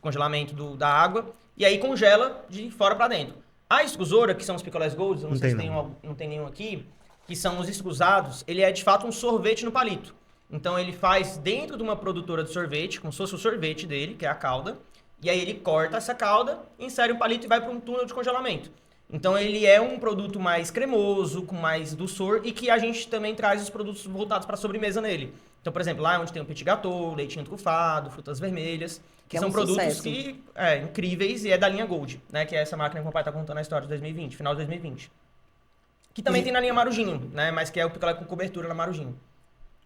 Speaker 2: congelamento da água. E aí congela de fora para dentro. A extrusora, que são os picolés Gold, não sei se não tem nenhum aqui, que são os extrusados, ele é de fato um sorvete no palito. Então ele faz dentro de uma produtora de sorvete, como se fosse o sorvete dele, que é a calda, e aí ele corta essa calda, insere um palito e vai para um túnel de congelamento. Então ele é um produto mais cremoso, com mais doçor, e que a gente também traz os produtos voltados para sobremesa nele. Então, por exemplo, lá é onde tem o petit gâteau, leitinho trufado, frutas vermelhas, que são produtos que incríveis e é da linha Gold, né? Que é essa máquina que o meu pai tá contando a história de 2020, final de 2020. Que também tem na linha Marujinho, né? Mas que é o picolé com cobertura na Marujinho.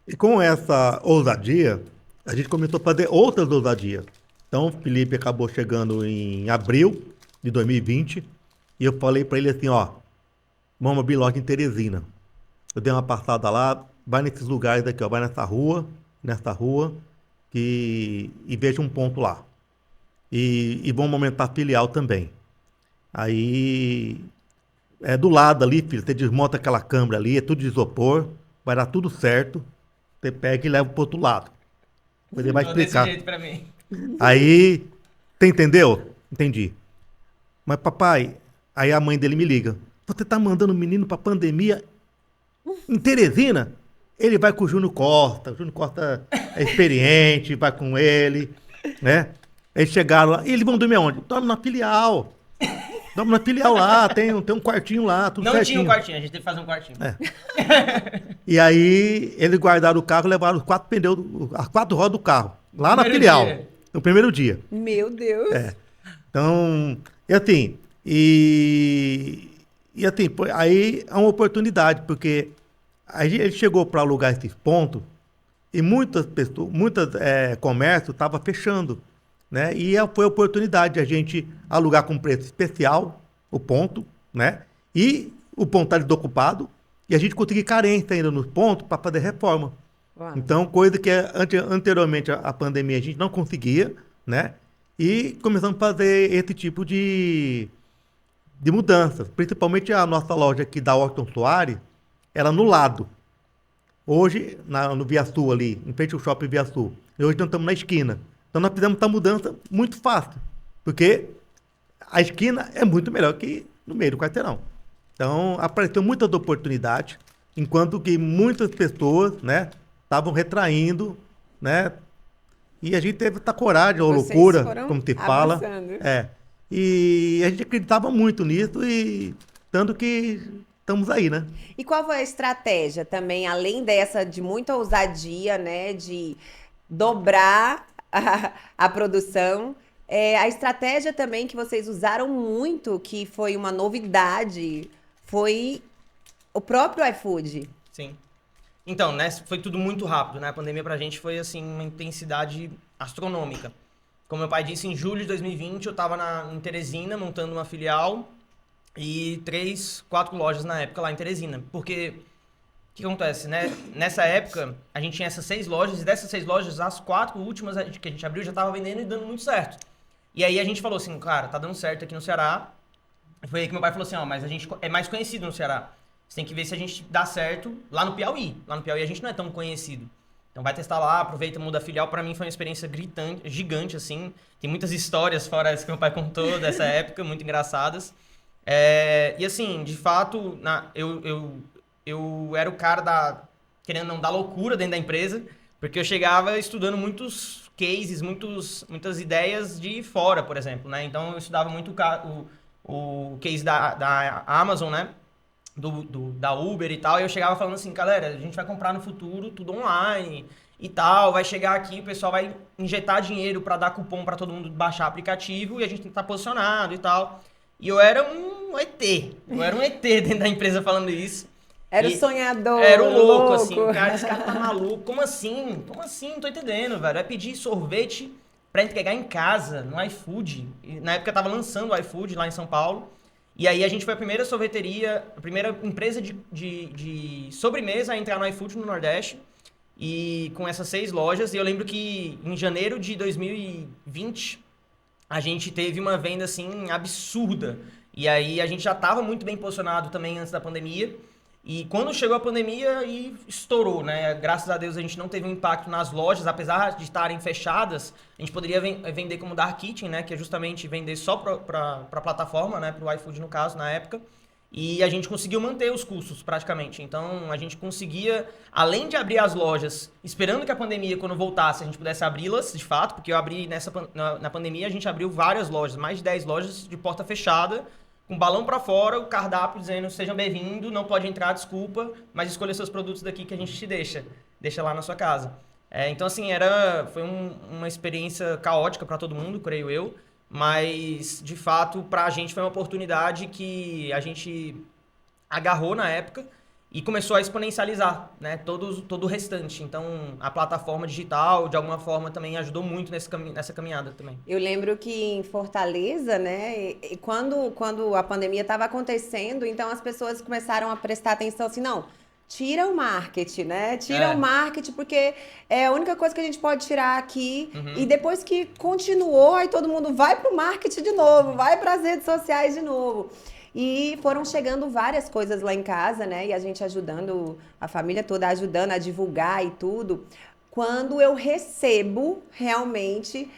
Speaker 3: E com essa ousadia, a gente começou a fazer outras ousadias. Então, o Felipe acabou chegando em abril de 2020 e eu falei para ele assim, ó, vamos abrir loja em Teresina. Eu dei uma passada lá, vai nesses lugares aqui, ó, vai nessa rua, e veja um ponto lá. E vamos aumentar a filial também. Aí, do lado ali, filho, você desmonta aquela câmara ali, é tudo de isopor, vai dar tudo certo, você pega e leva pro outro lado. Ele vai explicar.
Speaker 2: Desse jeito pra mim.
Speaker 3: Aí, você entendeu? Entendi. Mas papai, aí a mãe dele me liga. Você tá mandando o menino pra pandemia em Teresina? Ele vai com o Júnior Costa. O Júnior Costa é experiente, vai com ele, né? Eles chegaram lá. E eles vão dormir aonde? Dorme na filial. Dorme na filial lá, tem um quartinho lá, tudo certinho.
Speaker 2: Não tinha um quartinho, a gente teve que fazer um quartinho.
Speaker 3: E aí, eles guardaram o carro e levaram os 4 pneus, as 4 rodas do carro. Lá na filial. No primeiro dia.
Speaker 1: Meu Deus.
Speaker 3: Então, e assim, aí é uma oportunidade, porque aí ele chegou para alugar esses pontos E muitas pessoas, comércios estavam fechando, né? E foi a oportunidade de a gente alugar com preço especial o ponto, né? E o ponto está desocupado e a gente conseguir carência ainda nos pontos para fazer reforma.
Speaker 1: Uau.
Speaker 3: Então, coisa que anteriormente à pandemia a gente não conseguia, né? E começamos a fazer esse tipo de mudanças. Principalmente a nossa loja aqui da Orton Soares, ela no lado. Hoje, no Via Sul ali, em frente ao shopping Via Sul. E hoje nós estamos na esquina. Então nós fizemos essa mudança muito fácil. Porque a esquina é muito melhor que no meio do quarteirão. Então apareceu muitas oportunidades, enquanto que muitas pessoas, né, estavam retraindo, né? E a gente teve essa coragem, ou
Speaker 1: Vocês
Speaker 3: loucura,
Speaker 1: foram
Speaker 3: como se fala.
Speaker 1: avançando.
Speaker 3: E a gente acreditava muito nisso e tanto que estamos aí, né?
Speaker 1: E qual foi a estratégia também, além dessa de muita ousadia, né, de dobrar a produção, a estratégia também que vocês usaram muito, que foi uma novidade, foi o próprio iFood.
Speaker 2: Sim. Então, né, foi tudo muito rápido, né? A pandemia pra gente foi, assim, uma intensidade astronômica. Como meu pai disse, em julho de 2020 eu tava em Teresina montando uma filial e 3, 4 lojas na época lá em Teresina. Porque, o que acontece, né? Nessa época, a gente tinha essas 6 lojas e dessas 6 lojas, as 4 últimas que a gente abriu já tava vendendo e dando muito certo. E aí a gente falou assim, cara, tá dando certo aqui no Ceará. Foi aí que meu pai falou assim, ó, mas a gente é mais conhecido no Ceará. Você tem que ver se a gente dá certo lá no Piauí. Lá no Piauí a gente não é tão conhecido. Então vai testar lá, aproveita, muda a filial. Pra mim foi uma experiência gigante, assim. Tem muitas histórias fora as que meu pai contou dessa época, muito engraçadas. E assim, de fato, eu era o cara querendo não dar loucura dentro da empresa, porque eu chegava estudando muitos cases, muitas ideias de fora, por exemplo, né? Então eu estudava muito o case da Amazon, né? Da Uber e tal, e eu chegava falando assim, galera, a gente vai comprar no futuro tudo online e tal, vai chegar aqui, o pessoal vai injetar dinheiro para dar cupom para todo mundo baixar aplicativo e a gente tem que estar posicionado e tal. E eu era um ET, dentro da empresa falando isso.
Speaker 1: Era o sonhador.
Speaker 2: Era o louco, assim, cara, esse cara tá maluco, como assim? Não tô entendendo, velho, vai pedir sorvete para entregar em casa, no iFood. E, na época eu tava lançando o iFood lá em São Paulo. E aí a gente foi a primeira sorveteria, a primeira empresa de sobremesa a entrar no iFood no Nordeste. E com essas 6 lojas. E eu lembro que em janeiro de 2020, a gente teve uma venda, assim, absurda. E aí a gente já estava muito bem posicionado também antes da pandemia. E quando chegou a pandemia, aí estourou, né? Graças a Deus a gente não teve um impacto nas lojas, apesar de estarem fechadas, a gente poderia vender como Dark Kitchen, né? Que é justamente vender só para a plataforma, né? Para o iFood no caso, na época. E a gente conseguiu manter os custos praticamente. Então a gente conseguia, além de abrir as lojas, esperando que a pandemia, quando voltasse, a gente pudesse abri-las de fato, porque eu abri na pandemia, a gente abriu várias lojas, mais de 10 lojas de porta fechada, com balão pra fora, o cardápio dizendo, sejam bem-vindos, não pode entrar, desculpa, mas escolha seus produtos daqui que a gente te deixa lá na sua casa. Então, assim, foi uma experiência caótica pra todo mundo, creio eu, mas, de fato, pra gente foi uma oportunidade que a gente agarrou na época e começou a exponencializar, né, todo o restante. Então, a plataforma digital, de alguma forma, também ajudou muito nessa caminhada também.
Speaker 1: Eu lembro que em Fortaleza, né, e quando a pandemia estava acontecendo, então as pessoas começaram a prestar atenção assim, não, tira o marketing, né? Tira o marketing, porque é a única coisa que a gente pode tirar aqui.
Speaker 2: Uhum.
Speaker 1: E depois que continuou, aí todo mundo vai pro marketing de novo, vai para as redes sociais de novo. E foram chegando várias coisas lá em casa, né? E a gente ajudando, a família toda ajudando a divulgar e tudo. Quando eu recebo realmente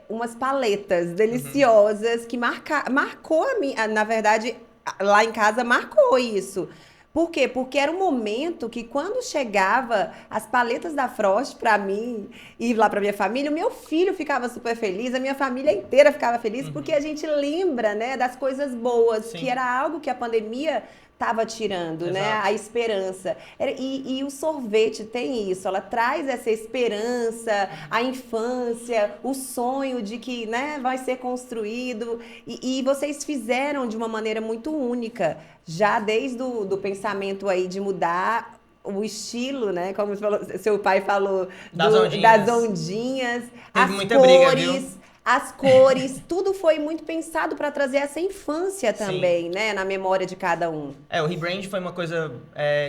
Speaker 1: umas paletas deliciosas que marcou a minha, na verdade, lá em casa marcou isso. Por quê? Porque era um momento que quando chegava as paletas da Frost para mim e lá para minha família, o meu filho ficava super feliz, a minha família inteira ficava feliz, porque a gente lembra, né, das coisas boas,
Speaker 2: Sim.
Speaker 1: que era algo que a pandemia estava tirando,
Speaker 2: Exato.
Speaker 1: né, a esperança. E o sorvete tem isso, ela traz essa esperança, a infância, o sonho de que, né, vai ser construído. E vocês fizeram de uma maneira muito única, já desde do pensamento aí de mudar o estilo, né? Como você falou, seu pai falou,
Speaker 2: Das ondinhas.
Speaker 1: das ondinhas,
Speaker 2: Teve
Speaker 1: as
Speaker 2: muita briga, viu?
Speaker 1: cores. As cores, tudo foi muito pensado para trazer essa infância
Speaker 2: Sim.
Speaker 1: também, né? Na memória de cada um.
Speaker 2: O rebrand foi uma coisa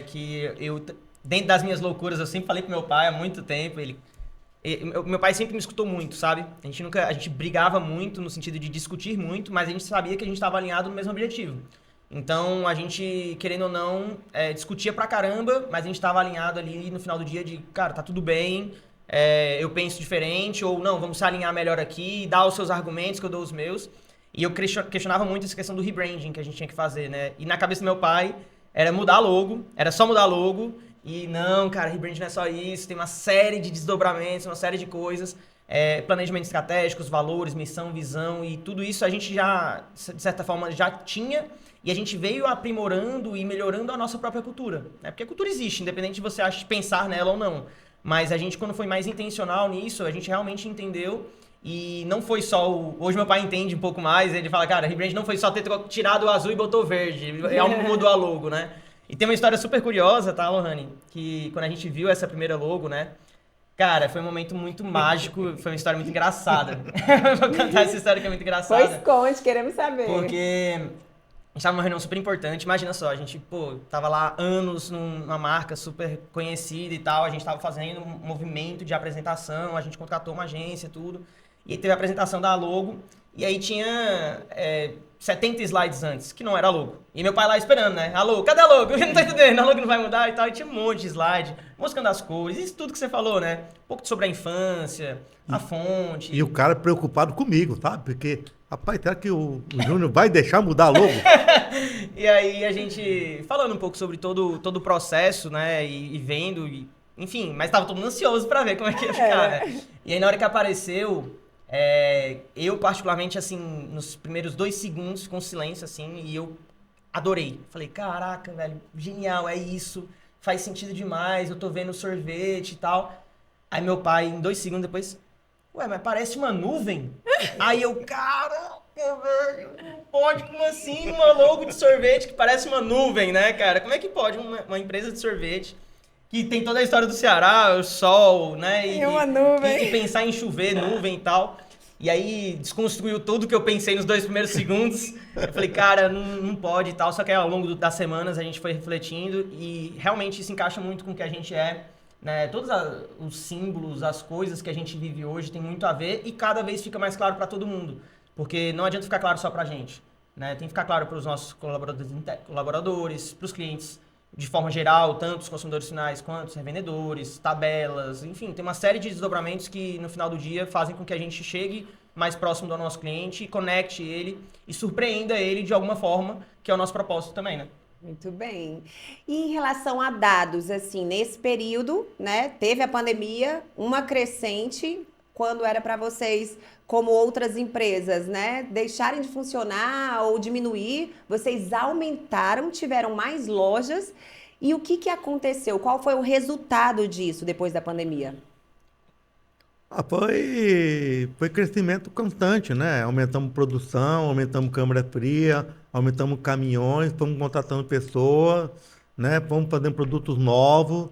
Speaker 2: que dentro das minhas loucuras, eu sempre falei pro meu pai há muito tempo, meu pai sempre me escutou muito, sabe? A gente brigava muito no sentido de discutir muito, mas a gente sabia que a gente estava alinhado no mesmo objetivo. Então, a gente, querendo ou não, discutia pra caramba, mas a gente estava alinhado ali no final do dia de, cara, tá tudo bem, eu penso diferente, ou não, vamos se alinhar melhor aqui, dar os seus argumentos que eu dou os meus. E eu questionava muito essa questão do rebranding que a gente tinha que fazer, né? E na cabeça do meu pai, era mudar logo, era só mudar logo, e não, cara, rebranding não é só isso, tem uma série de desdobramentos, uma série de coisas, planejamento estratégico, os valores, missão, visão, e tudo isso a gente já, de certa forma, já tinha, e a gente veio aprimorando e melhorando a nossa própria cultura, né? Porque a cultura existe, independente de você pensar nela ou não. Mas a gente, quando foi mais intencional nisso, a gente realmente entendeu. E não foi só Hoje meu pai entende um pouco mais, ele fala, cara, rebrand não foi só ter tirado o azul e botou o verde, mudou a logo, né? E tem uma história super curiosa, tá, Lohane? Que quando a gente viu essa primeira logo, né? Cara, foi um momento muito mágico, foi uma história muito engraçada. Vou contar essa história que é muito engraçada.
Speaker 1: Pois conte, queremos saber.
Speaker 2: Porque a gente tava numa reunião super importante, imagina só, a gente, tava lá anos numa marca super conhecida e tal, a gente tava fazendo um movimento de apresentação, a gente contratou uma agência, tudo, e aí teve a apresentação da logo, e aí tinha 70 slides antes, que não era a logo. E meu pai lá esperando, né? A logo, cadê a logo? Eu não tô entendendo, a logo não vai mudar e tal, e tinha um monte de slide, mostrando as cores, isso tudo que você falou, né? Um pouco sobre a infância, a fonte.
Speaker 3: E o cara preocupado comigo, sabe? Porque, rapaz, será que o Júnior vai deixar mudar logo?
Speaker 2: E aí a gente falando um pouco sobre todo o processo, né? E vendo, enfim, mas tava todo mundo ansioso pra ver como é que ia ficar, né? E aí na hora que apareceu, eu particularmente, assim, nos primeiros 2 segundos com silêncio, assim, e eu adorei. Falei, caraca, velho, genial, é isso, faz sentido demais, eu tô vendo o sorvete e tal. Aí meu pai, em 2 segundos depois, ué, mas parece uma nuvem. Aí eu, caraca, velho, não pode, como assim, uma logo de sorvete que parece uma nuvem, né, cara? Como é que pode uma empresa de sorvete que tem toda a história do Ceará, o sol, né?
Speaker 1: E uma nuvem.
Speaker 2: E pensar em chover, nuvem e tal. E aí desconstruiu tudo que eu pensei nos 2 primeiros segundos. Eu falei, cara, não pode e tal. Só que ao longo das semanas a gente foi refletindo e realmente isso encaixa muito com o que a gente é. Né? Todos os símbolos, as coisas que a gente vive hoje tem muito a ver e cada vez fica mais claro para todo mundo. Porque não adianta ficar claro só pra gente. Né? Tem que ficar claro para os nossos colaboradores, para os clientes, de forma geral, tanto os consumidores finais quanto os revendedores, tabelas, enfim, tem uma série de desdobramentos que no final do dia fazem com que a gente chegue mais próximo do nosso cliente, conecte ele e surpreenda ele de alguma forma, que é o nosso propósito também, né?
Speaker 1: Muito bem. E em relação a dados, assim, nesse período, né, teve a pandemia, uma crescente, quando era para vocês, como outras empresas, né, deixarem de funcionar ou diminuir, vocês aumentaram, tiveram mais lojas. E o que aconteceu? Qual foi o resultado disso depois da pandemia?
Speaker 3: Foi crescimento constante, né? Aumentamos produção, aumentamos câmara fria, aumentamos caminhões, fomos contratando pessoas, né? Fomos fazendo produtos novos.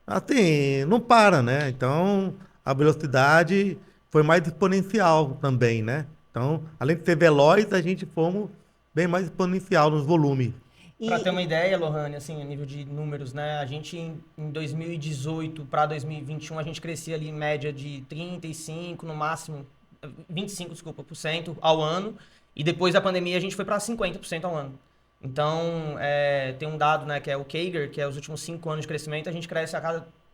Speaker 3: Assim, não para, né? Então, a velocidade foi mais exponencial também, né? Então, além de ser veloz, a gente fomos bem mais exponencial nos volumes.
Speaker 2: Para ter uma ideia, Lohane, assim, a nível de números, né? A gente em 2018 para 2021 a gente crescia ali em média de 35, no máximo 25, desculpa, por cento ao ano. E depois da pandemia a gente foi para 50% ao ano. Então, tem um dado, né, que é o CAGR, que é os últimos 5 anos de crescimento, a gente cresce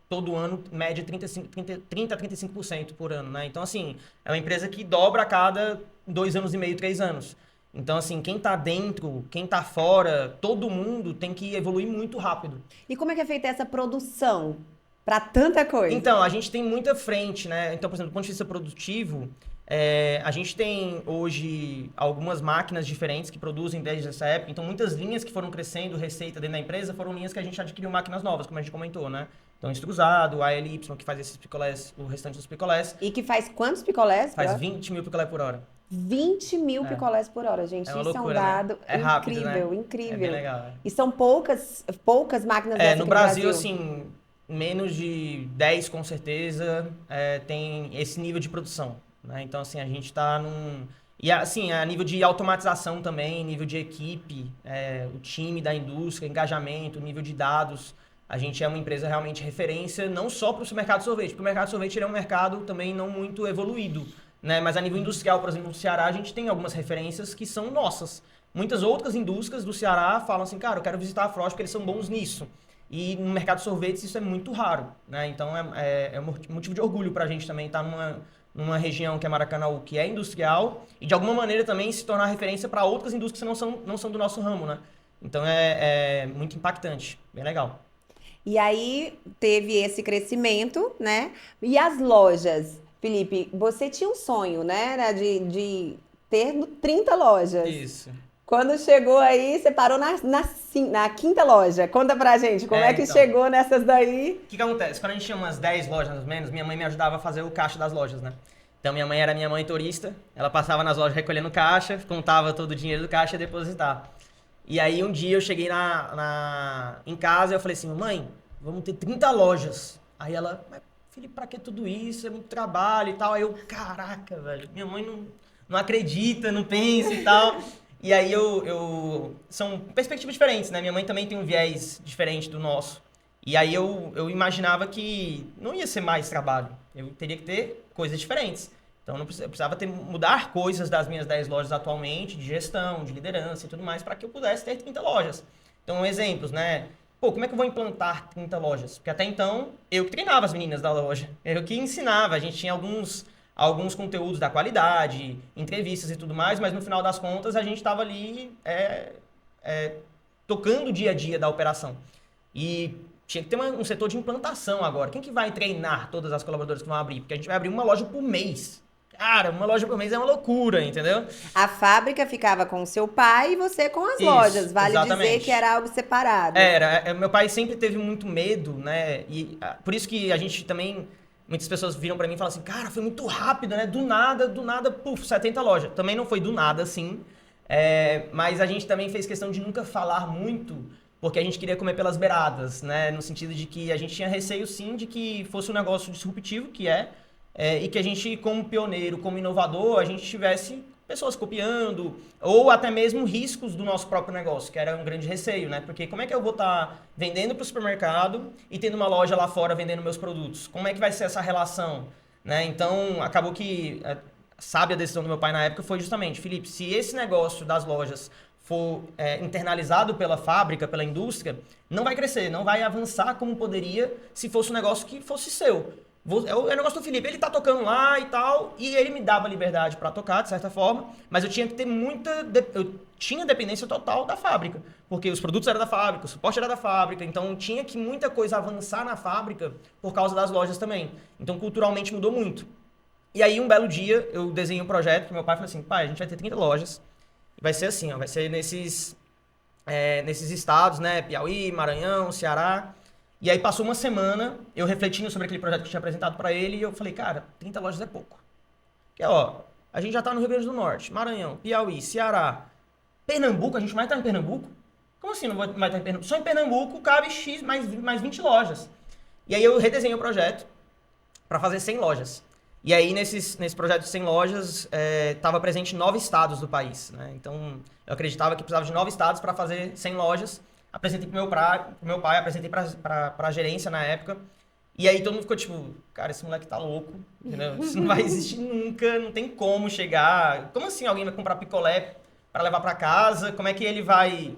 Speaker 2: todo ano, em média, 30 a 35% por ano, né? Então, assim, é uma empresa que dobra a cada 2 anos e meio, 3 anos. Então, assim, quem tá dentro, quem tá fora, todo mundo tem que evoluir muito rápido.
Speaker 1: E como é que é feita essa produção para tanta coisa?
Speaker 2: Então, a gente tem muita frente, né? Então, por exemplo, do ponto de vista produtivo, a gente tem hoje algumas máquinas diferentes que produzem desde essa época. Então, muitas linhas que foram crescendo, receita dentro da empresa, foram linhas que a gente adquiriu máquinas novas, como a gente comentou, né? Então, extrusado, a ALY, que faz esses picolés, o restante dos picolés.
Speaker 1: E que faz quantos picolés?
Speaker 2: Faz 20 mil picolé por hora.
Speaker 1: 20 mil
Speaker 2: É.
Speaker 1: picolés por hora, gente.
Speaker 2: É uma
Speaker 1: Isso
Speaker 2: loucura,
Speaker 1: é um
Speaker 2: né?
Speaker 1: dado
Speaker 2: É rápido,
Speaker 1: incrível,
Speaker 2: né? É
Speaker 1: incrível.
Speaker 2: bem legal. É.
Speaker 1: E são poucas máquinas dessa
Speaker 2: No
Speaker 1: aqui
Speaker 2: Brasil, assim, menos de 10 com certeza tem esse nível de produção, né? Então, assim, a gente está num... E, assim, a nível de automatização também, nível de equipe, o time da indústria, engajamento, nível de dados. A gente é uma empresa realmente referência, não só para o mercado de sorvete, porque o mercado de sorvete ele é um mercado também não muito evoluído, né? Mas a nível industrial, por exemplo, no Ceará, a gente tem algumas referências que são nossas. Muitas outras indústrias do Ceará falam assim, cara, eu quero visitar a Frost porque eles são bons nisso. E no mercado de sorvetes isso é muito raro, né? Então é um motivo de orgulho para a gente também estar numa região que é Maracanaú, que é industrial, e de alguma maneira também se tornar referência para outras indústrias que não são do nosso ramo, né? Então é muito impactante, bem legal.
Speaker 1: E aí teve esse crescimento, né? E as lojas, Felipe, você tinha um sonho, né? Era de ter 30 lojas.
Speaker 2: Isso.
Speaker 1: Quando chegou aí, você parou na quinta loja. Conta pra gente, como é que
Speaker 2: Então,
Speaker 1: chegou nessas daí?
Speaker 2: o que acontece? Quando a gente tinha umas 10 lojas, mais ou menos, minha mãe me ajudava a fazer o caixa das lojas, né? Então, minha mãe era minha monitorista, ela passava nas lojas recolhendo caixa, contava todo o dinheiro do caixa e ia depositar. E aí, um dia eu cheguei em casa e eu falei assim, mãe, vamos ter 30 lojas. Aí ela, mas Felipe, pra que tudo isso? É muito trabalho e tal. Aí eu, caraca, velho, minha mãe não acredita, não pensa e tal. E aí são perspectivas diferentes, né? Minha mãe também tem um viés diferente do nosso. E aí eu imaginava que não ia ser mais trabalho. Eu teria que ter coisas diferentes. Então eu precisava mudar coisas das minhas 10 lojas atualmente, de gestão, de liderança e tudo mais, para que eu pudesse ter 30 lojas. Então, exemplos, né? Pô, como é que eu vou implantar 30 lojas? Porque até então, eu que treinava as meninas da loja. Eu que ensinava. A gente tinha alguns conteúdos da qualidade, entrevistas e tudo mais, mas no final das contas a gente estava ali tocando o dia a dia da operação. E tinha que ter um setor de implantação agora. Quem que vai treinar todas as colaboradoras que vão abrir? Porque a gente vai abrir uma loja por mês. Cara, uma loja por mês é uma loucura, entendeu?
Speaker 1: A fábrica ficava com o seu pai e você com as
Speaker 2: Isso,
Speaker 1: lojas. Vale
Speaker 2: exatamente.
Speaker 1: dizer que era algo separado.
Speaker 2: Meu pai sempre teve muito medo, né? E por isso que a gente também... Muitas pessoas viram pra mim e falam assim, cara, foi muito rápido, né? Do nada, puf, 70 lojas. Também não foi do nada, assim. Mas a gente também fez questão de nunca falar muito, porque a gente queria comer pelas beiradas, né? No sentido de que a gente tinha receio, sim, de que fosse um negócio disruptivo, que e que a gente, como pioneiro, como inovador, a gente tivesse pessoas copiando, ou até mesmo riscos do nosso próprio negócio, que era um grande receio, né? Porque como é que eu vou estar vendendo para o supermercado e tendo uma loja lá fora vendendo meus produtos? Como é que vai ser essa relação? Né? Então, acabou que a sábia decisão do meu pai na época foi justamente, Felipe, se esse negócio das lojas for internalizado pela fábrica, pela indústria, não vai crescer, não vai avançar como poderia se fosse um negócio que fosse seu. É o negócio do Felipe, ele tá tocando lá e tal, e ele me dava liberdade para tocar, de certa forma, mas eu tinha que ter eu tinha dependência total da fábrica, porque os produtos eram da fábrica, o suporte era da fábrica, então tinha que muita coisa avançar na fábrica por causa das lojas também. Então, culturalmente mudou muito. E aí, um belo dia, eu desenhei um projeto que meu pai falou assim, pai, a gente vai ter 30 lojas, e vai ser assim, ó, vai ser nesses estados, né, Piauí, Maranhão, Ceará. E aí passou uma semana, eu refletindo sobre aquele projeto que eu tinha apresentado para ele, e eu falei, cara, 30 lojas é pouco. Porque, ó, a gente já tá no Rio Grande do Norte, Maranhão, Piauí, Ceará, Pernambuco, a gente vai estar em Pernambuco? Como assim não vai estar em Pernambuco? Só em Pernambuco cabe X mais 20 lojas. E aí eu redesenhei o projeto para fazer 100 lojas. E aí nesse projeto de 100 lojas, estava presente em 9 estados do país, né? Então, eu acreditava que precisava de 9 estados para fazer 100 lojas. Apresentei pro meu pai, apresentei pra gerência na época. E aí todo mundo ficou tipo, cara, esse moleque tá louco, entendeu? Isso não vai existir nunca, não tem como chegar. Como assim alguém vai comprar picolé para levar para casa? Como é que ele vai...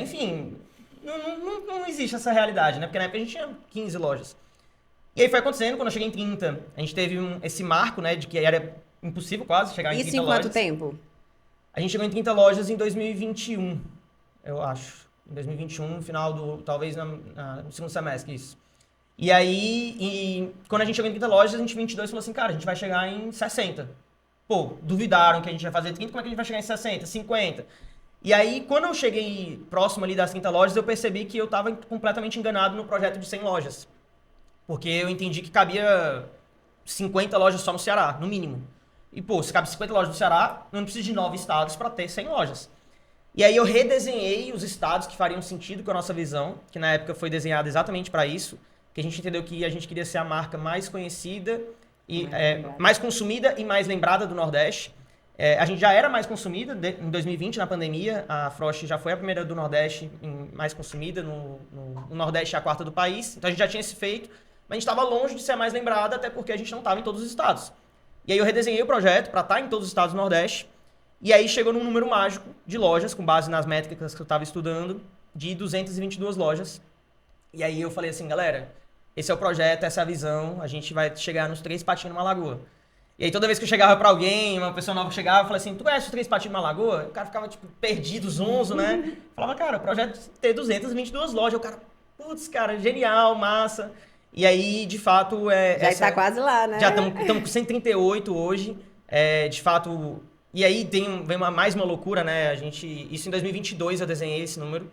Speaker 2: enfim, não existe essa realidade, né? Porque na época a gente tinha 15 lojas. E aí foi acontecendo, quando eu cheguei em 30, a gente teve esse marco, né, de que era impossível quase chegar em 30 lojas.
Speaker 1: Isso em quanto tempo?
Speaker 2: A gente chegou em 30 lojas em 2021, eu acho. Em 2021, no final talvez no segundo semestre, isso. E aí, quando a gente chegou em 30 lojas, a gente em 22 falou assim, cara, a gente vai chegar em 60. Pô, duvidaram que a gente ia fazer 30, como é que a gente vai chegar em 60, 50? E aí, quando eu cheguei próximo ali das 30 lojas, eu percebi que eu estava completamente enganado no projeto de 100 lojas. Porque eu entendi que cabia 50 lojas só no Ceará, no mínimo. E, pô, se cabe 50 lojas no Ceará, eu não preciso de 9 estados para ter 100 lojas. E aí eu redesenhei os estados que fariam sentido com a nossa visão, que na época foi desenhada exatamente para isso, que a gente entendeu que a gente queria ser a marca mais conhecida, e mais consumida e mais lembrada do Nordeste. A gente já era mais consumida em 2020, na pandemia. A Frost já foi a primeira do Nordeste mais consumida. No Nordeste é a quarta do país. Então a gente já tinha esse feito. Mas a gente estava longe de ser a mais lembrada, até porque a gente não estava em todos os estados. E aí eu redesenhei o projeto para estar em todos os estados do Nordeste. E aí chegou num número mágico de lojas, com base nas métricas que eu estava estudando, de 222 lojas. E aí eu falei assim, galera, esse é o projeto, essa é a visão, a gente vai chegar nos 3 patinhos numa lagoa. E aí toda vez que eu chegava pra alguém, uma pessoa nova chegava, eu falava assim, tu conhece os 3 patinhos numa lagoa? O cara ficava, tipo, perdido, zonzo, né? Falava, cara, o projeto é ter 222 lojas. O cara, putz, cara, genial, massa. E aí, de fato...
Speaker 1: Já está quase lá, né?
Speaker 2: Já estamos com 138 hoje. De fato... E aí vem mais uma loucura, né? Isso em 2022 eu desenhei esse número.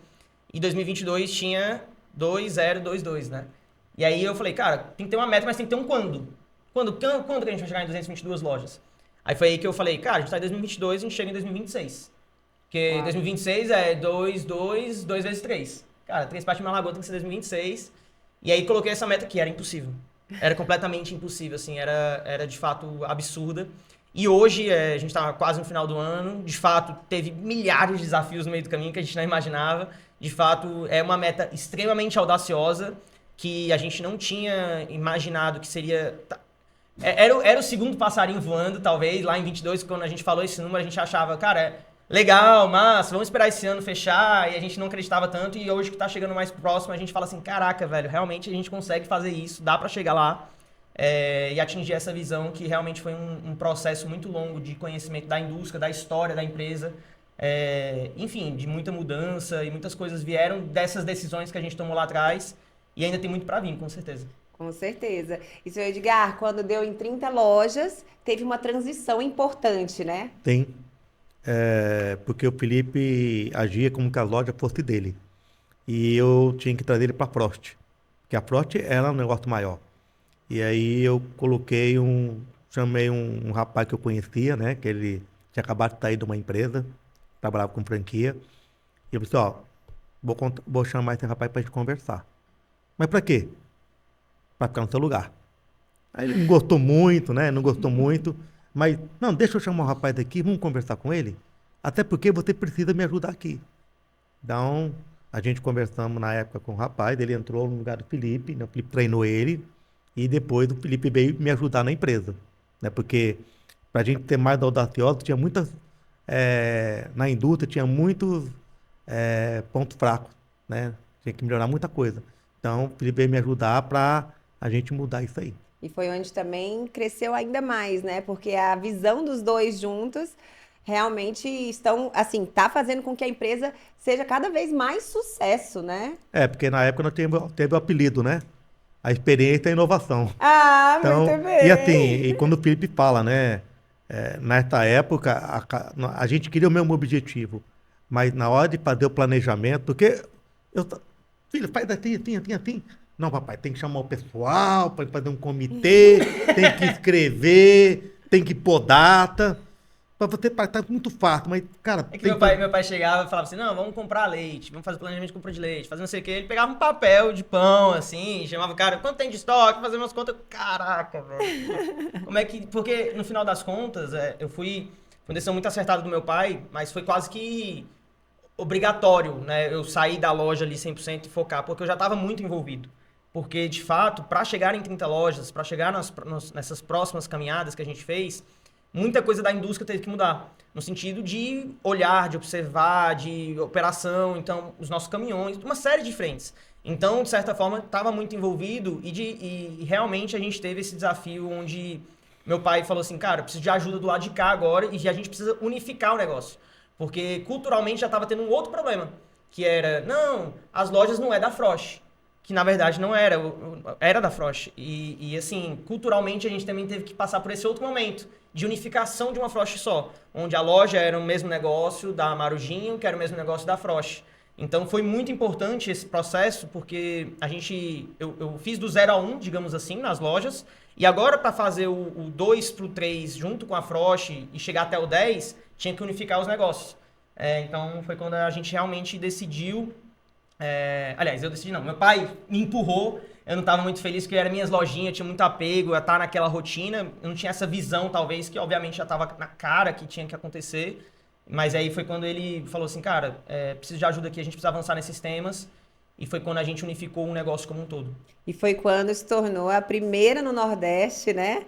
Speaker 2: E 2022 tinha 2022, né? E aí eu falei, cara, tem que ter uma meta, mas tem que ter um quando. Quando que a gente vai chegar em 222 lojas? Aí foi aí que eu falei, cara, a gente tá em 2022, a gente chega em 2026. Porque 2026 é 2 vezes 3. Cara, 3 partes de uma lagoa tem que ser 2026. E aí coloquei essa meta que era impossível. Era completamente impossível, assim, era de fato absurda. E hoje, a gente tá quase no final do ano, de fato, teve milhares de desafios no meio do caminho que a gente não imaginava. De fato, é uma meta extremamente audaciosa, que a gente não tinha imaginado que seria... Era o segundo passarinho voando, talvez, lá em 22, quando a gente falou esse número, a gente achava, cara, legal, massa, vamos esperar esse ano fechar, e a gente não acreditava tanto, e hoje que tá chegando mais próximo, a gente fala assim, caraca, velho, realmente a gente consegue fazer isso, dá pra chegar lá, e atingir essa visão, que realmente foi um processo muito longo de conhecimento da indústria, da história da empresa, enfim, de muita mudança, e muitas coisas vieram dessas decisões que a gente tomou lá atrás, e ainda tem muito pra vir, com certeza.
Speaker 1: Com certeza. E, seu Edgar, quando deu em 30 lojas, teve uma transição importante, né?
Speaker 3: Tem. Porque o Felipe agia como que a loja fosse dele. E eu tinha que trazer ele para a Frost. Porque a Frost era um negócio maior. E aí eu chamei um rapaz que eu conhecia, né? Que ele tinha acabado de sair de uma empresa, trabalhava com franquia. E eu disse, vou chamar esse rapaz para a gente conversar. Mas para quê? Para ficar no seu lugar. Aí ele não gostou muito, né? Não gostou muito. Mas, não, deixa eu chamar o rapaz daqui, vamos conversar com ele. Até porque você precisa me ajudar aqui. Então, a gente conversamos na época com o rapaz, ele entrou no lugar do Felipe, né? O Felipe treinou ele. E depois o Felipe veio me ajudar na empresa. Né? Porque, para a gente ter mais audacioso, tinha muitas... na indústria, tinha muitos pontos fracos. Né? Tinha que melhorar muita coisa. Então, o Felipe veio me ajudar para a gente mudar isso aí.
Speaker 1: E foi onde também cresceu ainda mais, né? Porque a visão dos dois juntos realmente tá fazendo com que a empresa seja cada vez mais sucesso, né?
Speaker 3: Porque na época nós teve o apelido, né? A experiência e a inovação.
Speaker 1: Ah, então, muito bem!
Speaker 3: E assim, e quando o Felipe fala, né? Nesta época, a gente queria o mesmo objetivo, mas na hora de fazer o planejamento, porque filho, faz assim. Não, papai, tem que chamar o pessoal para fazer um comitê, tem que escrever, tem que pôr data. Para você tá muito fácil, mas, cara...
Speaker 2: Meu pai chegava e falava assim, não, vamos comprar leite, vamos fazer planejamento de compra de leite, fazer não sei o quê. Ele pegava um papel de pão, assim, chamava o cara, quanto tem de estoque, fazer umas contas. Caraca, velho. Como é que... Porque, no final das contas, foi uma decisão muito acertada do meu pai, mas foi quase que obrigatório, né? Eu sair da loja ali 100% e focar, porque eu já estava muito envolvido. Porque, de fato, para chegar em 30 lojas, para chegar nessas próximas caminhadas que a gente fez, muita coisa da indústria teve que mudar. No sentido de olhar, de observar, de operação, então, os nossos caminhões, uma série de frentes. Então, de certa forma, estava muito envolvido e realmente a gente teve esse desafio onde meu pai falou assim, cara, eu preciso de ajuda do lado de cá agora e a gente precisa unificar o negócio. Porque culturalmente já estava tendo um outro problema, que era, não, as lojas não é da Frost. Que na verdade não era da Frost. E assim, culturalmente a gente também teve que passar por esse outro momento de unificação de uma Frost só, onde a loja era o mesmo negócio da Marujinho, que era o mesmo negócio da Frost. Então foi muito importante esse processo, porque eu fiz do 0 a 1, digamos assim, nas lojas, e agora para fazer o 2 pro 3 junto com a Frost e chegar até o 10, tinha que unificar os negócios. Então foi quando a gente realmente decidiu. Aliás, eu decidi não, meu pai me empurrou, eu não estava muito feliz porque eram minhas lojinhas, tinha muito apego, eu estava naquela rotina, eu não tinha essa visão talvez, que obviamente já estava na cara que tinha que acontecer. Mas aí foi quando ele falou assim, cara, preciso de ajuda aqui, a gente precisa avançar nesses temas. E foi quando a gente unificou o negócio como um todo.
Speaker 1: E foi quando se tornou a primeira no Nordeste, né?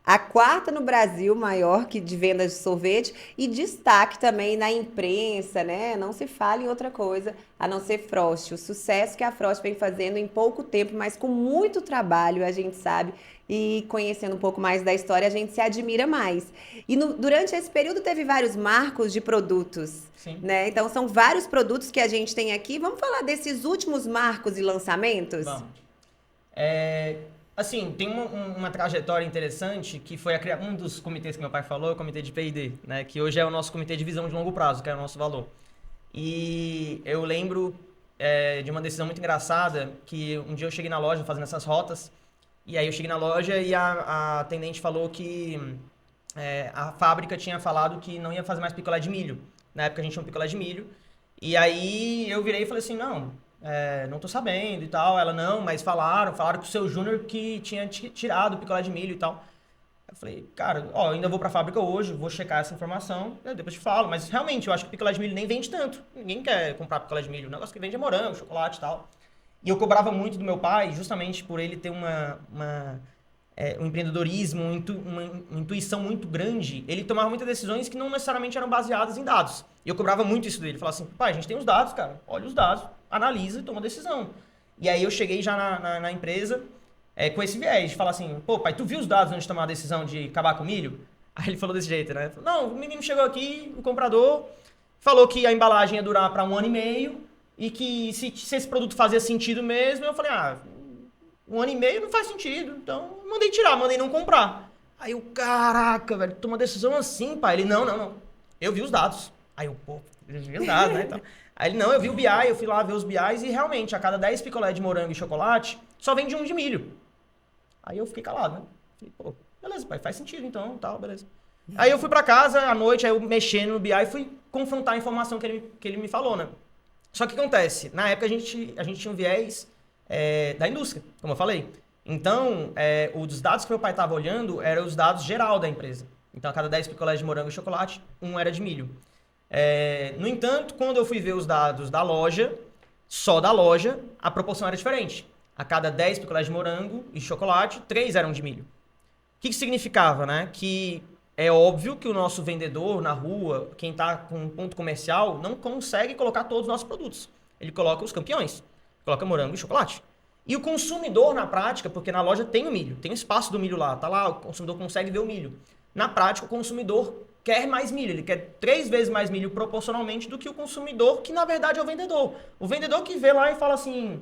Speaker 1: A quarta no Brasil, maior que de vendas de sorvete, e destaque também na imprensa, né? Não se fala em outra coisa a não ser Frost. O sucesso que a Frost vem fazendo em pouco tempo, mas com muito trabalho, a gente sabe, e conhecendo um pouco mais da história, a gente se admira mais. E durante esse período teve vários marcos de produtos,
Speaker 2: Sim.
Speaker 1: né? Então são vários produtos que a gente tem aqui. Vamos falar desses últimos marcos e lançamentos?
Speaker 2: Vamos. Assim, tem uma trajetória interessante que foi um dos comitês que meu pai falou, o comitê de P&D, né? Que hoje é o nosso comitê de visão de longo prazo, que é o nosso valor. E eu lembro de uma decisão muito engraçada, que um dia eu cheguei na loja fazendo essas rotas, e aí eu cheguei na loja e a atendente falou que a fábrica tinha falado que não ia fazer mais picolé de milho. Na época a gente tinha um picolé de milho. E aí eu virei e falei assim, não tô sabendo e tal. Ela, não, mas falaram que o seu Júnior que tinha tirado o picolé de milho e tal. Eu falei, cara, eu ainda vou pra fábrica hoje, vou checar essa informação, depois te falo. Mas realmente, eu acho que o picolé de milho nem vende tanto. Ninguém quer comprar picolé de milho. O negócio que vende é morango, chocolate e tal. E eu cobrava muito do meu pai, justamente por ele ter um empreendedorismo, uma intuição muito grande. Ele tomava muitas decisões que não necessariamente eram baseadas em dados. E eu cobrava muito isso dele. Falava assim, pai, a gente tem os dados, cara. Olha os dados, analisa e toma decisão. E aí eu cheguei já na empresa com esse viés de falar assim, pô, pai, tu viu os dados antes de tomar a decisão de acabar com o milho? Aí ele falou desse jeito, né? Não, o menino chegou aqui, o comprador, falou que a embalagem ia durar para 1 ano e meio e que se esse produto fazia sentido mesmo, eu falei, 1 ano e meio não faz sentido, então mandei tirar, mandei não comprar. Aí eu, caraca, velho, toma uma decisão assim, pai. Ele, não, eu vi os dados. Aí eu, pô, eu vi os dados, né? Então, aí ele, não, eu vi o BI, eu fui lá ver os BIs e realmente, a cada 10 picolé de morango e chocolate, só vende 1 de milho. Aí eu fiquei calado, né? Falei, pô, beleza, pai, faz sentido então, tal, beleza. Aí eu fui pra casa, à noite, aí eu mexendo no BI e fui confrontar a informação que ele me falou, né? Só que o que acontece? Na época a gente tinha um viés da indústria, como eu falei. Então, os dados que meu pai estava olhando eram os dados geral da empresa. Então, a cada 10 picolés de morango e chocolate, 1 era de milho. No entanto, quando eu fui ver os dados da loja, só da loja, a proporção era diferente. A cada 10 picolés de morango e chocolate, 3 eram de milho. O que significava, né? Que é óbvio que o nosso vendedor na rua, quem está com um ponto comercial, não consegue colocar todos os nossos produtos. Ele coloca os campeões. Coloca morango e chocolate. E o consumidor, na prática, porque na loja tem o milho, tem o espaço do milho lá, tá lá, o consumidor consegue ver o milho. Na prática, o consumidor quer mais milho, ele quer 3 vezes mais milho proporcionalmente do que o consumidor, que na verdade é o vendedor. O vendedor que vê lá e fala assim,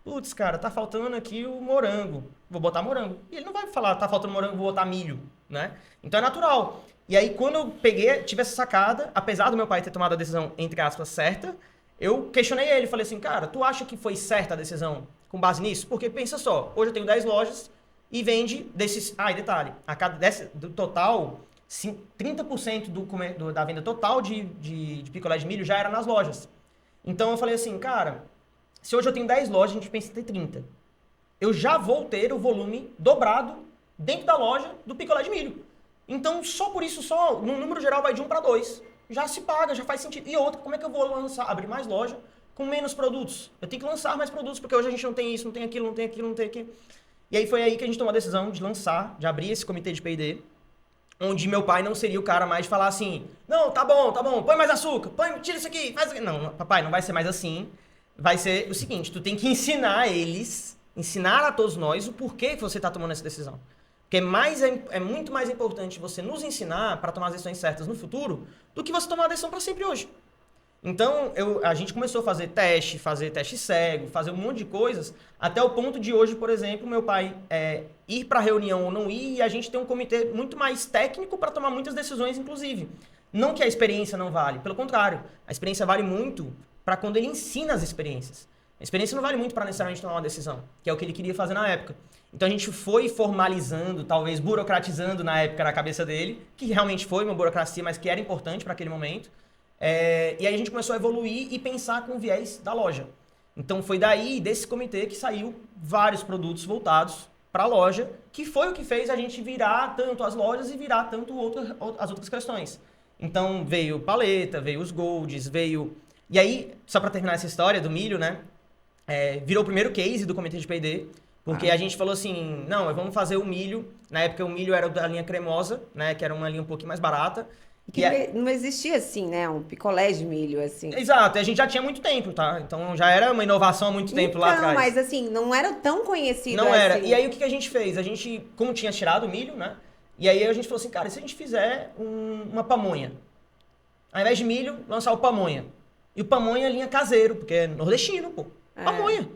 Speaker 2: putz, cara, tá faltando aqui o morango, vou botar morango. E ele não vai falar, tá faltando morango, vou botar milho, né? Então é natural. E aí, quando eu tive essa sacada, apesar do meu pai ter tomado a decisão, entre aspas, certa, eu questionei ele, falei assim, cara, tu acha que foi certa a decisão com base nisso? Porque pensa só, hoje eu tenho 10 lojas e vende desses... e detalhe, do total, 30% da venda total de picolé de milho já era nas lojas. Então eu falei assim, cara, se hoje eu tenho 10 lojas, a gente pensa em ter 30. Eu já vou ter o volume dobrado dentro da loja do picolé de milho. Então, só por isso, no número geral, vai de 1 para 2. Já se paga, já faz sentido. E outra, como é que eu vou abrir mais loja com menos produtos? Eu tenho que lançar mais produtos, porque hoje a gente não tem isso, não tem aquilo, não tem aquilo, não tem aquilo. E aí foi aí que a gente tomou a decisão de lançar, de abrir esse comitê de P&D, onde meu pai não seria o cara mais de falar assim, não, tá bom, põe mais açúcar, tira isso aqui, faz isso aqui. Não, papai, não vai ser mais assim. Vai ser o seguinte, tu tem que ensinar a todos nós o porquê que você está tomando essa decisão. Porque é muito mais importante você nos ensinar para tomar as decisões certas no futuro do que você tomar a decisão para sempre hoje. Então, a gente começou a fazer teste cego, fazer um monte de coisas, até o ponto de hoje, por exemplo, meu pai ir para a reunião ou não ir, e a gente tem um comitê muito mais técnico para tomar muitas decisões, inclusive. Não que a experiência não vale, pelo contrário, a experiência vale muito para quando ele ensina as experiências. A experiência não vale muito para necessariamente tomar uma decisão, que é o que ele queria fazer na época. Então a gente foi formalizando, talvez burocratizando na época na cabeça dele, que realmente foi uma burocracia, mas que era importante para aquele momento. E aí a gente começou a evoluir e pensar com o viés da loja. Então foi daí, desse comitê, que saiu vários produtos voltados para a loja, que foi o que fez a gente virar tanto as lojas e virar tanto as outras questões. Então veio paleta, veio os golds, veio... E aí, só para terminar essa história do milho, né? Virou o primeiro case do comitê de P&D, porque a gente falou assim, não, vamos fazer o milho. Na época o milho era da linha cremosa, né? Que era uma linha um pouquinho mais barata.
Speaker 1: Não existia assim, né? Um picolé de milho, assim.
Speaker 2: Exato, a gente já tinha muito tempo, tá? Então já era uma inovação há muito tempo lá atrás.
Speaker 1: Mas assim, não era tão conhecido
Speaker 2: Não
Speaker 1: assim.
Speaker 2: era. E aí o que a gente fez? A gente, como tinha tirado o milho, né? E aí a gente falou assim, cara, e se a gente fizer uma pamonha? Ao invés de milho, lançar o pamonha. E o pamonha é linha caseiro, porque é nordestino, pô. Pamonha.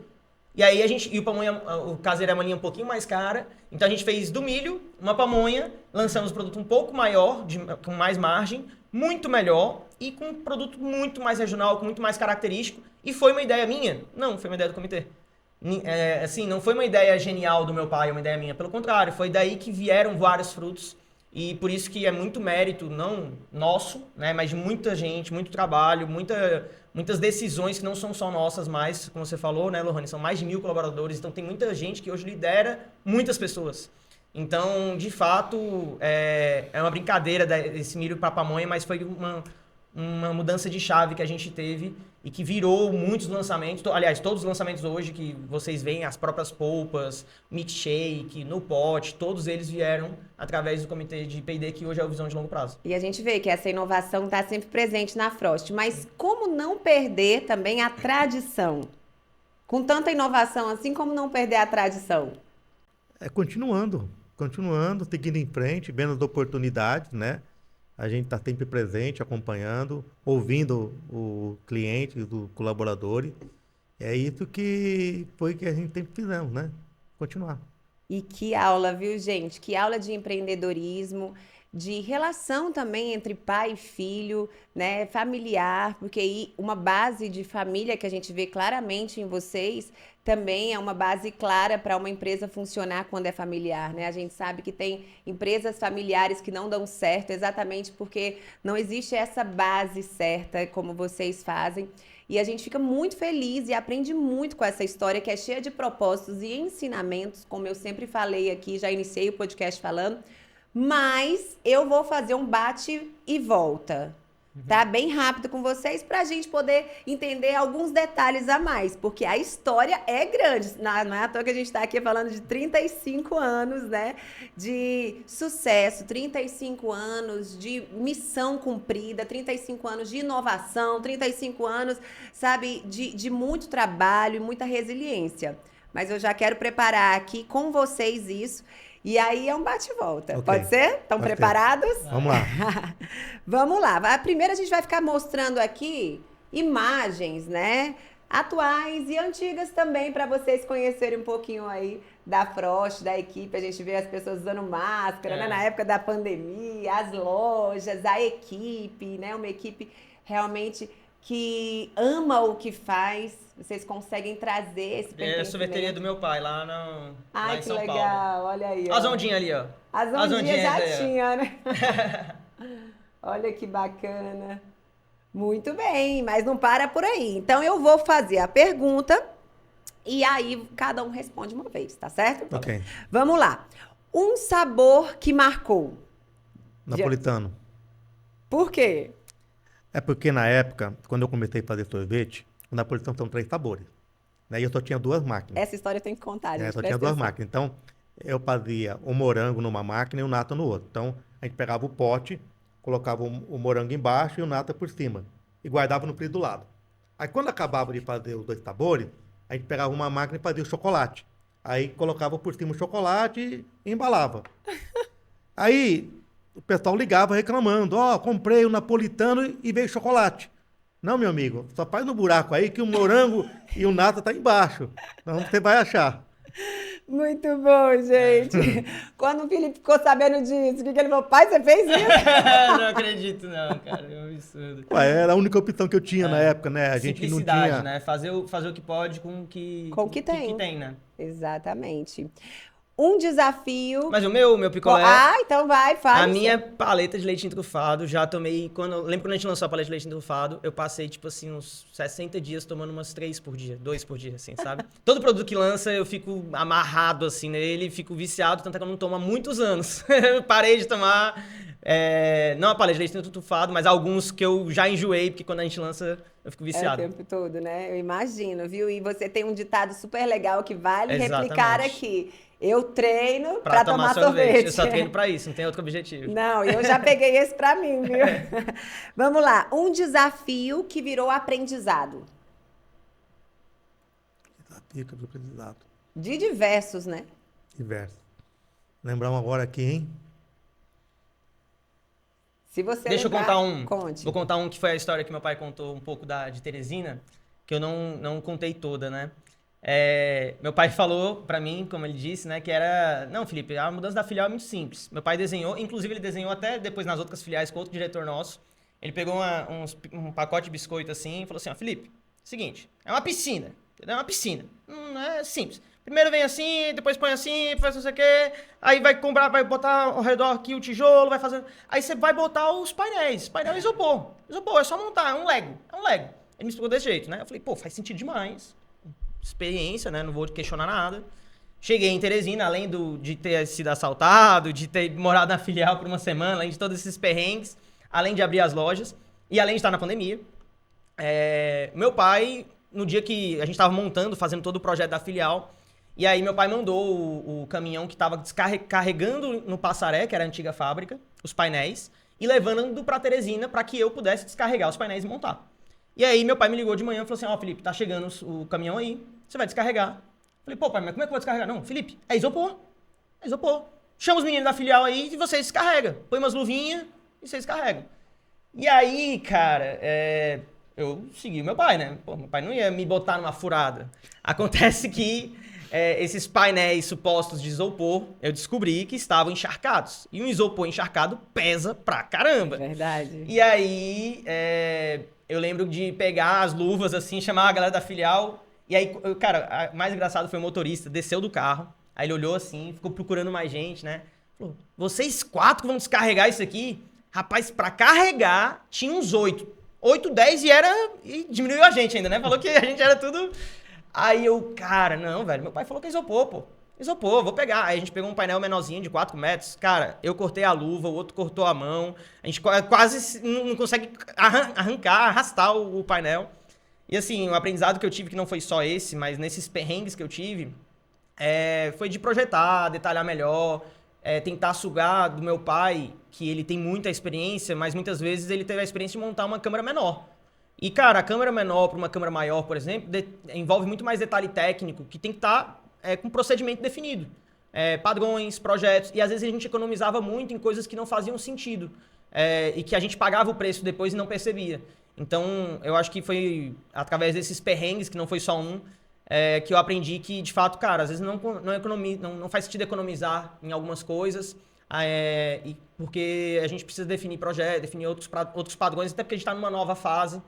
Speaker 2: E aí o pamonha, o caseiro é uma linha um pouquinho mais cara. Então a gente fez do milho uma pamonha, lançamos o produto um pouco maior, com mais margem, muito melhor e com um produto muito mais regional, com muito mais característico. E foi uma ideia minha? Não, foi uma ideia do comitê. Assim, não foi uma ideia genial do meu pai, uma ideia minha. Pelo contrário, foi daí que vieram vários frutos. E por isso que é muito mérito, não nosso, né, mas de muita gente, muito trabalho, muitas decisões que não são só nossas, mas, como você falou, né, Lohane, são mais de 1.000 colaboradores, então tem muita gente que hoje lidera muitas pessoas. Então, de fato, é uma brincadeira desse milho para pamonha, mas foi uma mudança de chave que a gente teve e que virou muitos lançamentos. Aliás, todos os lançamentos hoje que vocês veem, as próprias polpas, milkshake, no pote, todos eles vieram através do comitê de P&D, que hoje é o Visão de Longo Prazo.
Speaker 1: E a gente vê que essa inovação está sempre presente na Frost, mas como não perder também a tradição? Com tanta inovação assim, como não perder a tradição?
Speaker 3: Continuando, seguindo em frente, vendo as oportunidades, né? A gente está sempre presente, acompanhando, ouvindo o cliente, os colaboradores. É isso que foi que a gente sempre fizemos, né? Continuar.
Speaker 1: E que aula, viu, gente? Que aula de empreendedorismo, de relação também entre pai e filho, né? Familiar, porque aí uma base de família que a gente vê claramente em vocês também é uma base clara para uma empresa funcionar quando é familiar, né? A gente sabe que tem empresas familiares que não dão certo exatamente porque não existe essa base certa como vocês fazem. E a gente fica muito feliz e aprende muito com essa história que é cheia de propósitos e ensinamentos, como eu sempre falei aqui, já iniciei o podcast falando, mas eu vou fazer um bate e volta. Tá? Bem rápido com vocês para a gente poder entender alguns detalhes a mais, porque a história é grande. Não é à toa que a gente está aqui falando de 35 anos, né? De sucesso, 35 anos de missão cumprida, 35 anos de inovação, 35 anos, sabe, de muito trabalho e muita resiliência. Mas eu já quero preparar aqui com vocês isso. E aí é um bate-volta. Okay. Pode ser? Estão preparados?
Speaker 3: Vamos lá.
Speaker 1: Vamos lá. Primeiro a gente vai ficar mostrando aqui imagens, né? Atuais e antigas também, para vocês conhecerem um pouquinho aí da Frost, da equipe. A gente vê as pessoas usando máscara, né? Na época da pandemia, as lojas, a equipe, né? Uma equipe realmente que ama o que faz. Vocês conseguem trazer esse pertencimento.
Speaker 2: É a sorveteria do meu pai, lá em São Paulo.
Speaker 1: Ai, que legal. Olha aí.
Speaker 2: As ondinhas ali, ó.
Speaker 1: As ondinhas já tinha, né? Olha que bacana. Muito bem, mas não para por aí. Então, eu vou fazer a pergunta e aí cada um responde uma vez, tá certo?
Speaker 3: Ok.
Speaker 1: Vamos lá. Um sabor que marcou.
Speaker 3: Napolitano.
Speaker 1: Por quê?
Speaker 3: É porque na época, quando eu comecei a fazer sorvete, o napolitano são 3 sabores. Né? E eu só tinha 2 máquinas.
Speaker 1: Essa história eu tenho que contar, gente.
Speaker 3: Só tinha 2 máquinas. Então, eu fazia o morango numa máquina e o nata no outro. Então, a gente pegava o pote, colocava o morango embaixo e o nata por cima. E guardava no freezer do lado. Aí, quando acabava de fazer os 2 sabores, a gente pegava uma máquina e fazia o chocolate. Aí, colocava por cima o chocolate e embalava. Aí, o pessoal ligava reclamando. Comprei o napolitano e veio chocolate. Não, meu amigo, só faz no buraco aí que o morango e o nata tá embaixo. Então você vai achar.
Speaker 1: Muito bom, gente. Quando o Felipe ficou sabendo disso, o que ele falou? Pai, você fez isso?
Speaker 2: Não acredito não, cara. É um absurdo.
Speaker 3: Ué, era a única opção que eu tinha na época, né? A gente que não
Speaker 2: Simplicidade,
Speaker 3: tinha...
Speaker 2: né? Fazer o que pode com o que,
Speaker 1: Com o que tem.
Speaker 2: né?
Speaker 1: Exatamente. Um desafio...
Speaker 2: Mas o meu picolé...
Speaker 1: então vai, faz.
Speaker 2: A minha paleta de leite entrufado, já tomei... Lembro quando a gente lançou a paleta de leite entrufado, eu passei, tipo assim, uns 60 dias tomando umas 3 por dia, 2 por dia, assim, sabe? Todo produto que lança, eu fico amarrado, assim, nele, fico viciado, tanto é que eu não tomo há muitos anos. Eu parei de tomar, não a paleta de leite entrufado, mas alguns que eu já enjoei, porque quando a gente lança, eu fico viciado.
Speaker 1: É o tempo todo, né? Eu imagino, viu? E você tem um ditado super legal que vale
Speaker 2: Exatamente.
Speaker 1: replicar aqui. Eu treino
Speaker 2: pra
Speaker 1: tomar sorvete.
Speaker 2: Eu só treino pra isso, não tem outro objetivo.
Speaker 1: Não, eu já peguei esse pra mim, viu? Vamos lá. Um desafio que virou aprendizado.
Speaker 3: Desafio que eu aprendizado.
Speaker 1: De diversos, né?
Speaker 3: Diverso. Lembramos agora aqui, hein?
Speaker 1: Se você
Speaker 2: Deixa
Speaker 1: lembrar,
Speaker 2: eu contar um.
Speaker 1: Conte.
Speaker 2: Vou contar um que foi a história que meu pai contou um pouco de Teresina, que eu não contei toda, né? Meu pai falou pra mim, como ele disse, né, que era... Não, Felipe, a mudança da filial é muito simples. Meu pai desenhou, inclusive ele desenhou até depois nas outras filiais com outro diretor nosso. Ele pegou um pacote de biscoito assim e falou assim, ó, Felipe, seguinte, é uma piscina, entendeu? É uma piscina, não é simples. Primeiro vem assim, depois põe assim, faz não sei o quê, aí vai botar ao redor aqui o tijolo, vai fazer... Aí você vai botar os painéis, painel isopor, é só montar, é um Lego. Ele me explicou desse jeito, né? Eu falei, pô, faz sentido demais. Experiência, né? Não vou questionar nada. Cheguei em Teresina, além de ter sido assaltado, de ter morado na filial por uma semana, além de todos esses perrengues, além de abrir as lojas e além de estar na pandemia. Meu pai, no dia que a gente estava montando, fazendo todo o projeto da filial, e aí meu pai mandou o caminhão que estava carregando no Passaré, que era a antiga fábrica, os painéis, e levando para Teresina para que eu pudesse descarregar os painéis e montar. E aí meu pai me ligou de manhã e falou assim, ó, Felipe, tá chegando o caminhão aí, você vai descarregar. Falei, pô, pai, mas como é que eu vou descarregar? Não, Felipe, é isopor. Chama os meninos da filial aí e vocês descarregam. Põe umas luvinhas e vocês descarregam. E aí, cara, eu segui o meu pai, né? Pô, meu pai não ia me botar numa furada. Acontece que esses painéis supostos de isopor, eu descobri que estavam encharcados. E um isopor encharcado pesa pra caramba.
Speaker 1: Verdade.
Speaker 2: E aí, eu lembro de pegar as luvas, assim, chamar a galera da filial. E aí, cara, o mais engraçado foi o motorista, desceu do carro. Aí ele olhou assim, ficou procurando mais gente, né? Falou, vocês 4 que vão descarregar isso aqui? Rapaz, pra carregar, tinha uns 8. 8, 10 e diminuiu a gente ainda, né? Falou que a gente era tudo... Aí eu, cara, não, velho, meu pai falou que é isopor, pô. Isopor, vou pegar. Aí a gente pegou um painel menorzinho de 4 metros. Cara, eu cortei a luva, o outro cortou a mão. A gente quase não consegue arrastar o painel. E assim, o aprendizado que eu tive, que não foi só esse, mas nesses perrengues que eu tive, foi de projetar, detalhar melhor, tentar sugar do meu pai, que ele tem muita experiência, mas muitas vezes ele teve a experiência de montar uma câmera menor. E, cara, a câmera menor para uma câmera maior, por exemplo, envolve muito mais detalhe técnico, que tem que estar com procedimento definido. Padrões, projetos, e às vezes a gente economizava muito em coisas que não faziam sentido, e que a gente pagava o preço depois e não percebia. Então, eu acho que foi através desses perrengues, que não foi só um, que eu aprendi que, de fato, cara, às vezes não faz sentido economizar em algumas coisas, porque a gente precisa definir projetos, definir outros padrões, até porque a gente está numa nova fase.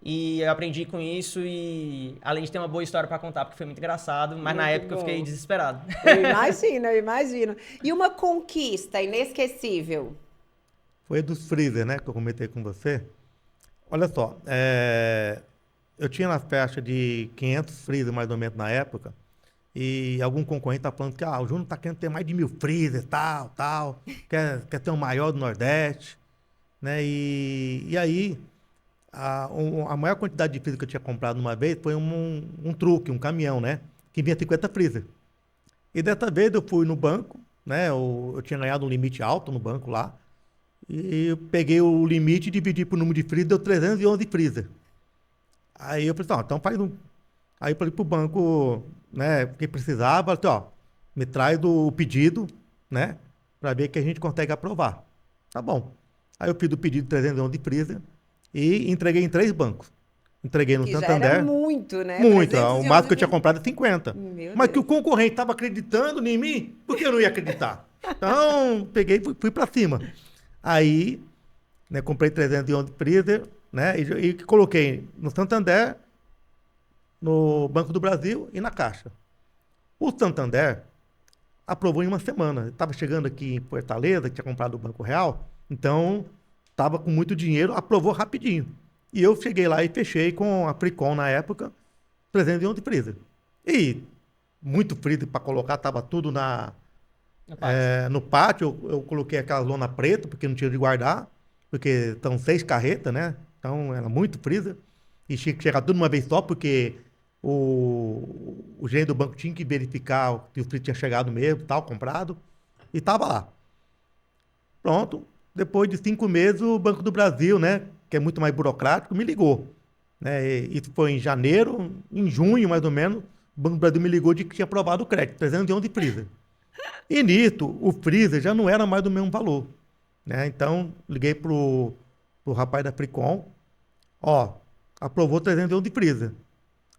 Speaker 2: E eu aprendi com isso e, além de ter uma boa história para contar, porque foi muito engraçado, mas na época eu fiquei desesperado.
Speaker 1: Eu imagino. E uma conquista inesquecível?
Speaker 3: Foi dos freezer, né, que eu comentei com você. Olha só, eu tinha na faixa de 500 freezer mais ou menos na época, e algum concorrente tá falando que o Júnior tá querendo ter mais de 1000 freezer, tal, quer ter um maior do Nordeste, né, e aí a maior quantidade de freezer que eu tinha comprado uma vez foi um truque, um caminhão, né, que vinha 50 freezer. E dessa vez eu fui no banco, né, eu tinha ganhado um limite alto no banco lá, e eu peguei o limite e dividi por número de freezer, deu 311 freezer. Aí eu falei, então faz um... Aí eu falei pro banco, né, quem precisava, falei, me traz o pedido, né, para ver que a gente consegue aprovar. Tá bom. Aí eu fiz o pedido de 311 freezer e entreguei em 3 bancos. entreguei no
Speaker 1: Que já
Speaker 3: Santander.
Speaker 1: era muito, né?
Speaker 3: Muito,
Speaker 1: 311
Speaker 3: o máximo que eu tinha comprado é 50.
Speaker 1: Meu
Speaker 3: Mas que o
Speaker 1: Deus.
Speaker 3: concorrente estava acreditando em mim, por que eu não ia acreditar? Então, peguei e fui para cima. Aí, né, comprei 311 freezer, né, e coloquei no Santander, no Banco do Brasil e na Caixa. O Santander aprovou em uma semana. Estava chegando aqui em Fortaleza, que tinha comprado o Banco Real, então estava com muito dinheiro, aprovou rapidinho. E eu cheguei lá e fechei com a Fricom na época, 311 freezer. E muito freezer para colocar, estava tudo no pátio. Eu coloquei aquela lona preta, porque não tinha de guardar, porque são 6 carretas, né? Então era muito freezer. E tinha que chegar tudo de uma vez só, porque o gerente do banco tinha que verificar que o freezer tinha chegado mesmo, tal, comprado. E estava lá. Pronto. Depois de 5 meses, o Banco do Brasil, né, que é muito mais burocrático, me ligou. Né? Isso foi em janeiro, em junho, mais ou menos, o Banco do Brasil me ligou de que tinha aprovado o crédito, 311 freezer. E nisso, o freezer já não era mais do mesmo valor. Né? Então, liguei pro rapaz da Fricom, ó, aprovou 311 freezer.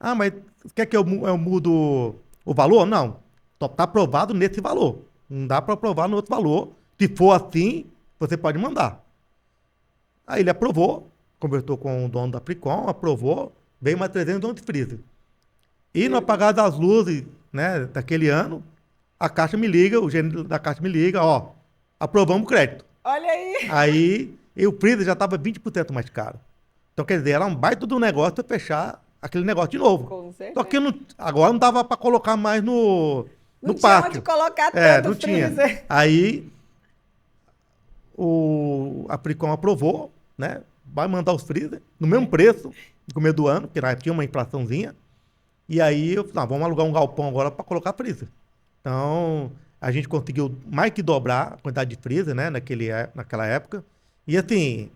Speaker 3: Ah, mas quer que eu mudo o valor? Não, só está aprovado nesse valor. Não dá para aprovar no outro valor. Se for assim, você pode mandar. Aí ele aprovou, conversou com o dono da Fricom, aprovou, veio mais 311 freezer. E no apagar das luzes, né, daquele ano, a Caixa me liga, o gerente da Caixa me liga, ó, aprovamos o crédito.
Speaker 1: Olha aí.
Speaker 3: Aí, e o freezer já estava 20% mais caro. Então, quer dizer, era um baita do negócio para fechar aquele negócio de novo.
Speaker 1: Com certeza.
Speaker 3: Só que agora não dava para colocar mais no
Speaker 1: Não tinha
Speaker 3: pátio.
Speaker 1: onde colocar
Speaker 3: Não
Speaker 1: tanto
Speaker 3: tinha.
Speaker 1: freezer.
Speaker 3: Aí, a Fricom aprovou, né? Vai mandar os freezer no mesmo preço, no começo do ano, porque na época tinha uma inflaçãozinha. E aí, eu falei, vamos alugar um galpão agora para colocar freezer. Então, a gente conseguiu mais que dobrar a quantidade de freezer, né? Naquela época. E assim,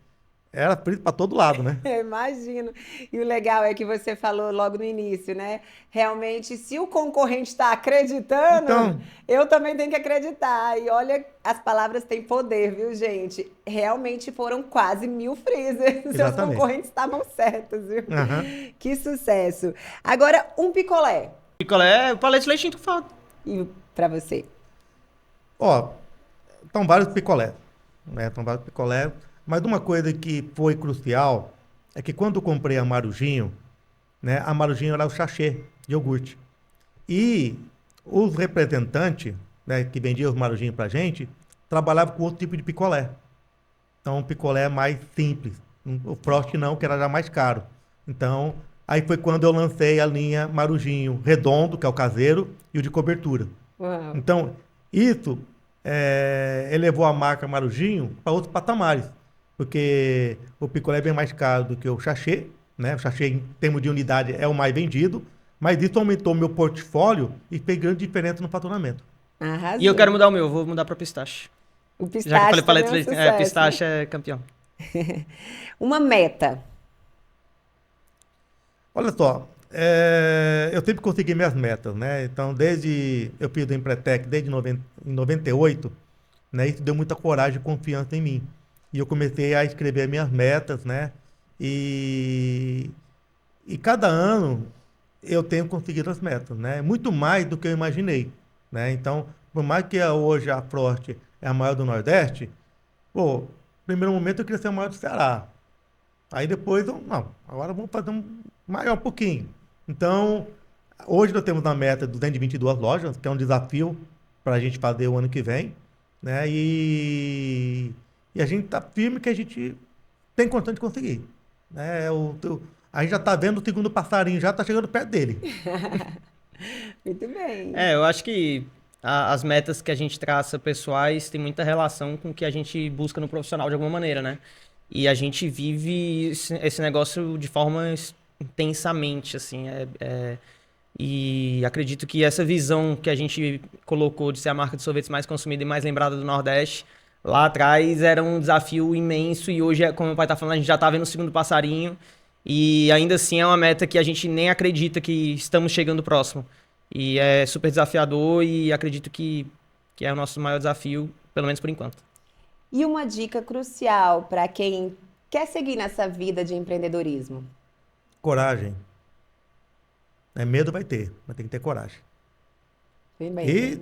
Speaker 3: era freezer para todo lado, né?
Speaker 1: Eu imagino. E o legal é que você falou logo no início, né? Realmente, se o concorrente está acreditando,
Speaker 3: Então,
Speaker 1: eu também tenho que acreditar. E olha, as palavras têm poder, viu, gente? Realmente foram quase 1000 freezers. Seus
Speaker 3: Exatamente.
Speaker 1: concorrentes estavam certos, viu?
Speaker 3: Aham.
Speaker 1: Que sucesso. Agora, um picolé.
Speaker 2: Picolé, palete de leite que falta.
Speaker 1: E para você?
Speaker 3: Ó, estão vários picolés, né? Estão vários picolés. Mas uma coisa que foi crucial é que quando eu comprei a Marujinho, né? A Marujinho era o sachê de iogurte. E os representantes, né, que vendiam os Marujinhos pra gente, trabalhavam com outro tipo de picolé. Então, um picolé mais simples. O Frost não, que era já mais caro. Então, aí foi quando eu lancei a linha Marujinho redondo, que é o caseiro, e o de cobertura.
Speaker 1: Uau.
Speaker 3: Então, isso elevou a marca Marujinho para outros patamares. Porque o picolé é bem mais caro do que o sachê, né? O sachê, em termos de unidade, é o mais vendido. Mas isso aumentou meu portfólio e fez grande diferença no faturamento.
Speaker 1: Arrasou.
Speaker 2: E eu quero mudar o meu, vou mudar pra pistache.
Speaker 1: O pistache
Speaker 2: Já que eu falei
Speaker 1: também
Speaker 2: palete de
Speaker 1: é um
Speaker 2: leite,
Speaker 1: sucesso.
Speaker 2: pistache é campeão.
Speaker 1: Uma meta.
Speaker 3: Olha só, eu sempre consegui minhas metas, né? Então, eu fiz o Empretec desde em 98, né? Isso deu muita coragem e confiança em mim. E eu comecei a escrever minhas metas, né? E cada ano eu tenho conseguido as metas, né? Muito mais do que eu imaginei, né? Então, por mais que hoje a Frost é a maior do Nordeste, no primeiro momento eu queria ser a maior do Ceará. Aí depois, agora vamos fazer maior um pouquinho. Então, hoje nós temos na meta 222 lojas, que é um desafio para a gente fazer o ano que vem, né? E a gente está firme que a gente tem condição de conseguir. Né? A gente já está vendo o segundo passarinho, já está chegando perto dele.
Speaker 1: Muito bem.
Speaker 2: Eu acho que as metas que a gente traça pessoais têm muita relação com o que a gente busca no profissional de alguma maneira, né? E a gente vive esse negócio de forma intensamente, assim. E acredito que essa visão que a gente colocou de ser a marca de sorvetes mais consumida e mais lembrada do Nordeste, lá atrás era um desafio imenso e hoje, como o pai tá falando, a gente já tá vendo o segundo passarinho e ainda assim é uma meta que a gente nem acredita que estamos chegando próximo. E é super desafiador e acredito que é o nosso maior desafio, pelo menos por enquanto.
Speaker 1: E uma dica crucial para quem quer seguir nessa vida de empreendedorismo?
Speaker 3: Coragem. Medo vai ter, mas tem que ter coragem.
Speaker 1: Bem, bem.
Speaker 3: E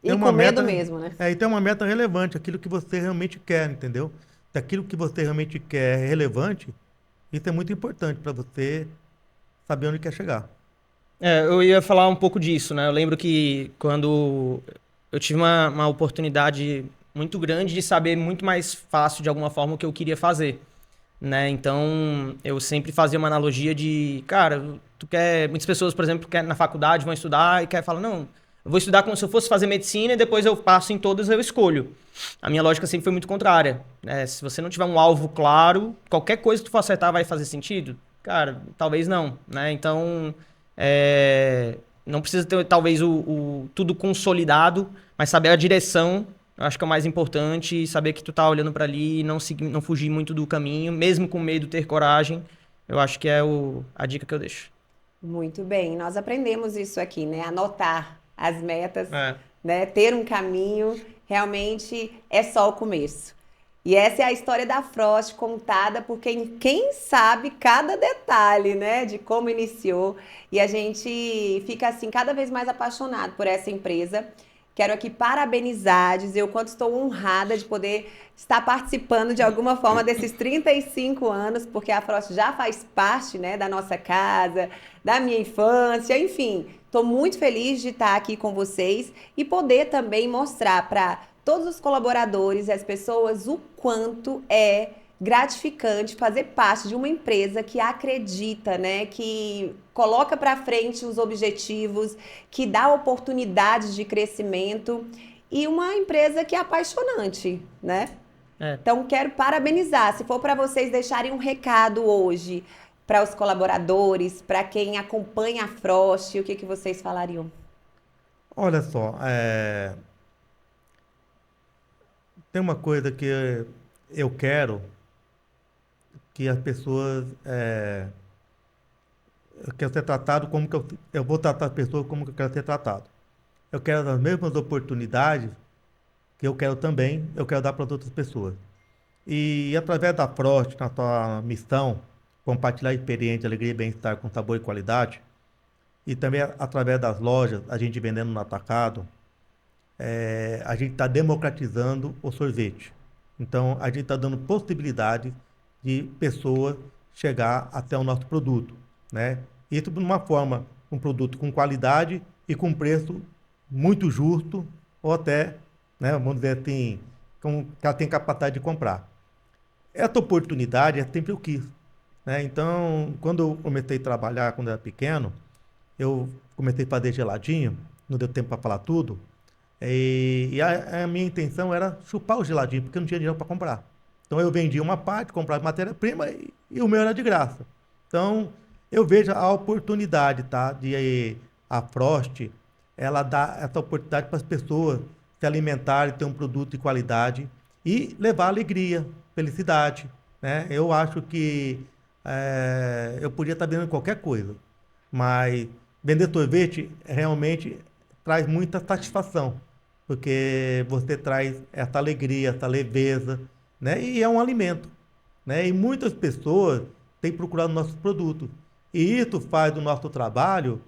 Speaker 1: E
Speaker 3: tem
Speaker 1: com
Speaker 3: uma
Speaker 1: medo
Speaker 3: meta,
Speaker 1: mesmo, né?
Speaker 3: e tem uma meta relevante, aquilo que você realmente quer, entendeu? Se aquilo que você realmente quer é relevante, isso é muito importante para você saber onde quer chegar.
Speaker 2: Eu ia falar um pouco disso, né? Eu lembro que quando eu tive uma oportunidade muito grande de saber muito mais fácil, de alguma forma, o que eu queria fazer, né? Então, eu sempre fazia uma analogia de, cara, muitas pessoas, por exemplo, na faculdade vão estudar e falar, não, eu vou estudar como se eu fosse fazer medicina e depois eu passo em todas, eu escolho. A minha lógica sempre foi muito contrária, né? Se você não tiver um alvo claro, qualquer coisa que tu for acertar vai fazer sentido? Cara, talvez não, né? Então, não precisa ter talvez tudo consolidado, mas saber a direção, eu acho que é o mais importante, saber que tu tá olhando para ali e não fugir muito do caminho, mesmo com medo, ter coragem. Eu acho que é a dica que eu deixo.
Speaker 1: Muito bem. Nós aprendemos isso aqui, né? Anotar as metas,
Speaker 2: É.
Speaker 1: né? Ter um caminho, realmente é só o começo. E essa é a história da Frost contada por quem sabe cada detalhe, né, de como iniciou. E a gente fica assim cada vez mais apaixonado por essa empresa. Quero aqui parabenizar, dizer o quanto estou honrada de poder estar participando de alguma forma desses 35 anos, porque a Frost já faz parte, né, da nossa casa, da minha infância, enfim. Estou muito feliz de estar aqui com vocês e poder também mostrar para todos os colaboradores e as pessoas o quanto é gratificante fazer parte de uma empresa que acredita, né, que coloca para frente os objetivos, que dá oportunidades de crescimento e uma empresa que é apaixonante, né? Então quero parabenizar. Se for para vocês deixarem um recado hoje para os colaboradores, para quem acompanha a Frost, o que vocês falariam?
Speaker 3: Olha só, tem uma coisa que eu quero que as pessoas. Eu quero ser tratado como que eu vou tratar as pessoas como que eu quero ser tratado. Eu quero as mesmas oportunidades que eu quero também, eu quero dar para as outras pessoas. E através da Frost, na sua missão, compartilhar experiência, alegria e bem-estar com sabor e qualidade, e também através das lojas, a gente vendendo no atacado, a gente está democratizando o sorvete. Então, a gente está dando possibilidade de pessoas chegar até o nosso produto, né? Isso de uma forma, um produto com qualidade e com preço muito justo, ou até, né, vamos dizer assim, que ela tem capacidade de comprar. Essa oportunidade é sempre eu quis, né? Então, quando eu comecei a trabalhar, quando eu era pequeno, eu comecei a fazer geladinho, não deu tempo para falar tudo, e a minha intenção era chupar o geladinho, porque eu não tinha dinheiro para comprar. Então eu vendia uma parte, comprava matéria-prima e o meu era de graça. Então eu vejo a oportunidade, tá? A Frost, ela dá essa oportunidade para as pessoas se alimentarem, ter um produto de qualidade e levar alegria, felicidade, né? Eu acho que eu podia estar vendendo qualquer coisa, mas vender sorvete realmente traz muita satisfação, porque você traz essa alegria, essa leveza, né? E é um alimento, né? E muitas pessoas têm procurado nossos produtos. E isso faz do nosso trabalho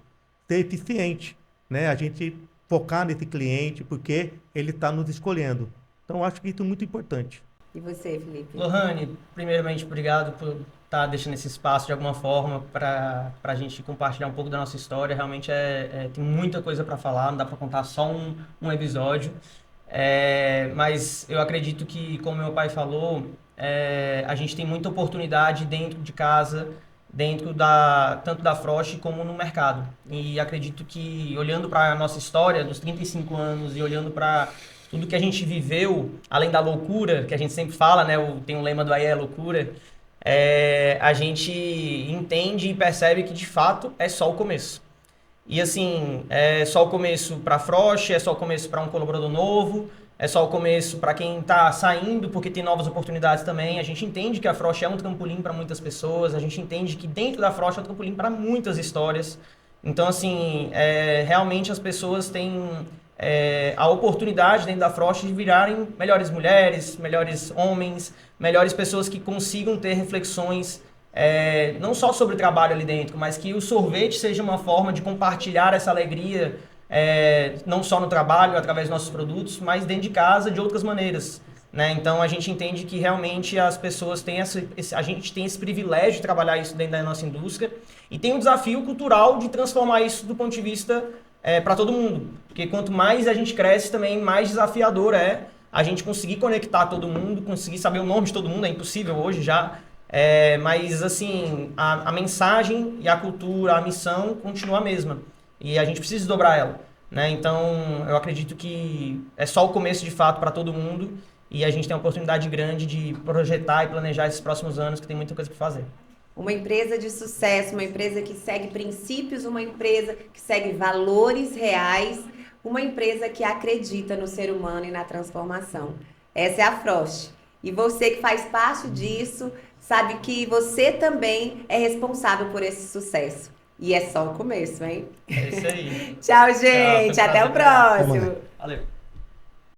Speaker 3: ser eficiente, né? A gente focar nesse cliente porque ele está nos escolhendo. Então, eu acho que isso é muito importante.
Speaker 1: E você, Felipe?
Speaker 2: Lohane, primeiramente, obrigado por estar deixando esse espaço de alguma forma para a gente compartilhar um pouco da nossa história. Realmente tem muita coisa para falar, não dá para contar só um episódio. Mas eu acredito que, como meu pai falou, a gente tem muita oportunidade dentro de casa, tanto da Frost como no mercado. E acredito que, olhando para a nossa história dos 35 anos e olhando para tudo que a gente viveu, além da loucura, que a gente sempre fala, né? Tem um lema do Aí é Loucura, a gente entende e percebe que, de fato, é só o começo. E, assim, é só o começo para a Frost, é só o começo para um colaborador novo, é só o começo para quem está saindo, porque tem novas oportunidades também. A gente entende que a Frost é um trampolim para muitas pessoas, a gente entende que dentro da Frost é um trampolim para muitas histórias. Então, assim, realmente as pessoas têm a oportunidade dentro da Frost de virarem melhores mulheres, melhores homens, melhores pessoas que consigam ter reflexões não só sobre o trabalho ali dentro, mas que o sorvete seja uma forma de compartilhar essa alegria, não só no trabalho, através dos nossos produtos, mas dentro de casa de outras maneiras. Né? Então a gente entende que realmente as pessoas têm a gente tem esse privilégio de trabalhar isso dentro da nossa indústria e tem um desafio cultural de transformar isso do ponto de vista para todo mundo. Porque quanto mais a gente cresce também, mais desafiador é a gente conseguir conectar todo mundo, conseguir saber o nome de todo mundo, é impossível hoje já. Mas assim, a mensagem e a cultura, a missão continua a mesma. E a gente precisa desdobrar ela. Né? Então eu acredito que é só o começo de fato para todo mundo. E a gente tem uma oportunidade grande de projetar e planejar esses próximos anos, que tem muita coisa para fazer.
Speaker 1: Uma empresa de sucesso, uma empresa que segue princípios, uma empresa que segue valores reais, uma empresa que acredita no ser humano e na transformação. Essa é a Frost. E você que faz parte disso, sabe que você também é responsável por esse sucesso. E é só o começo, hein?
Speaker 2: É isso aí.
Speaker 1: Tchau, gente.
Speaker 2: Tchau,
Speaker 1: até o próximo.
Speaker 2: Valeu.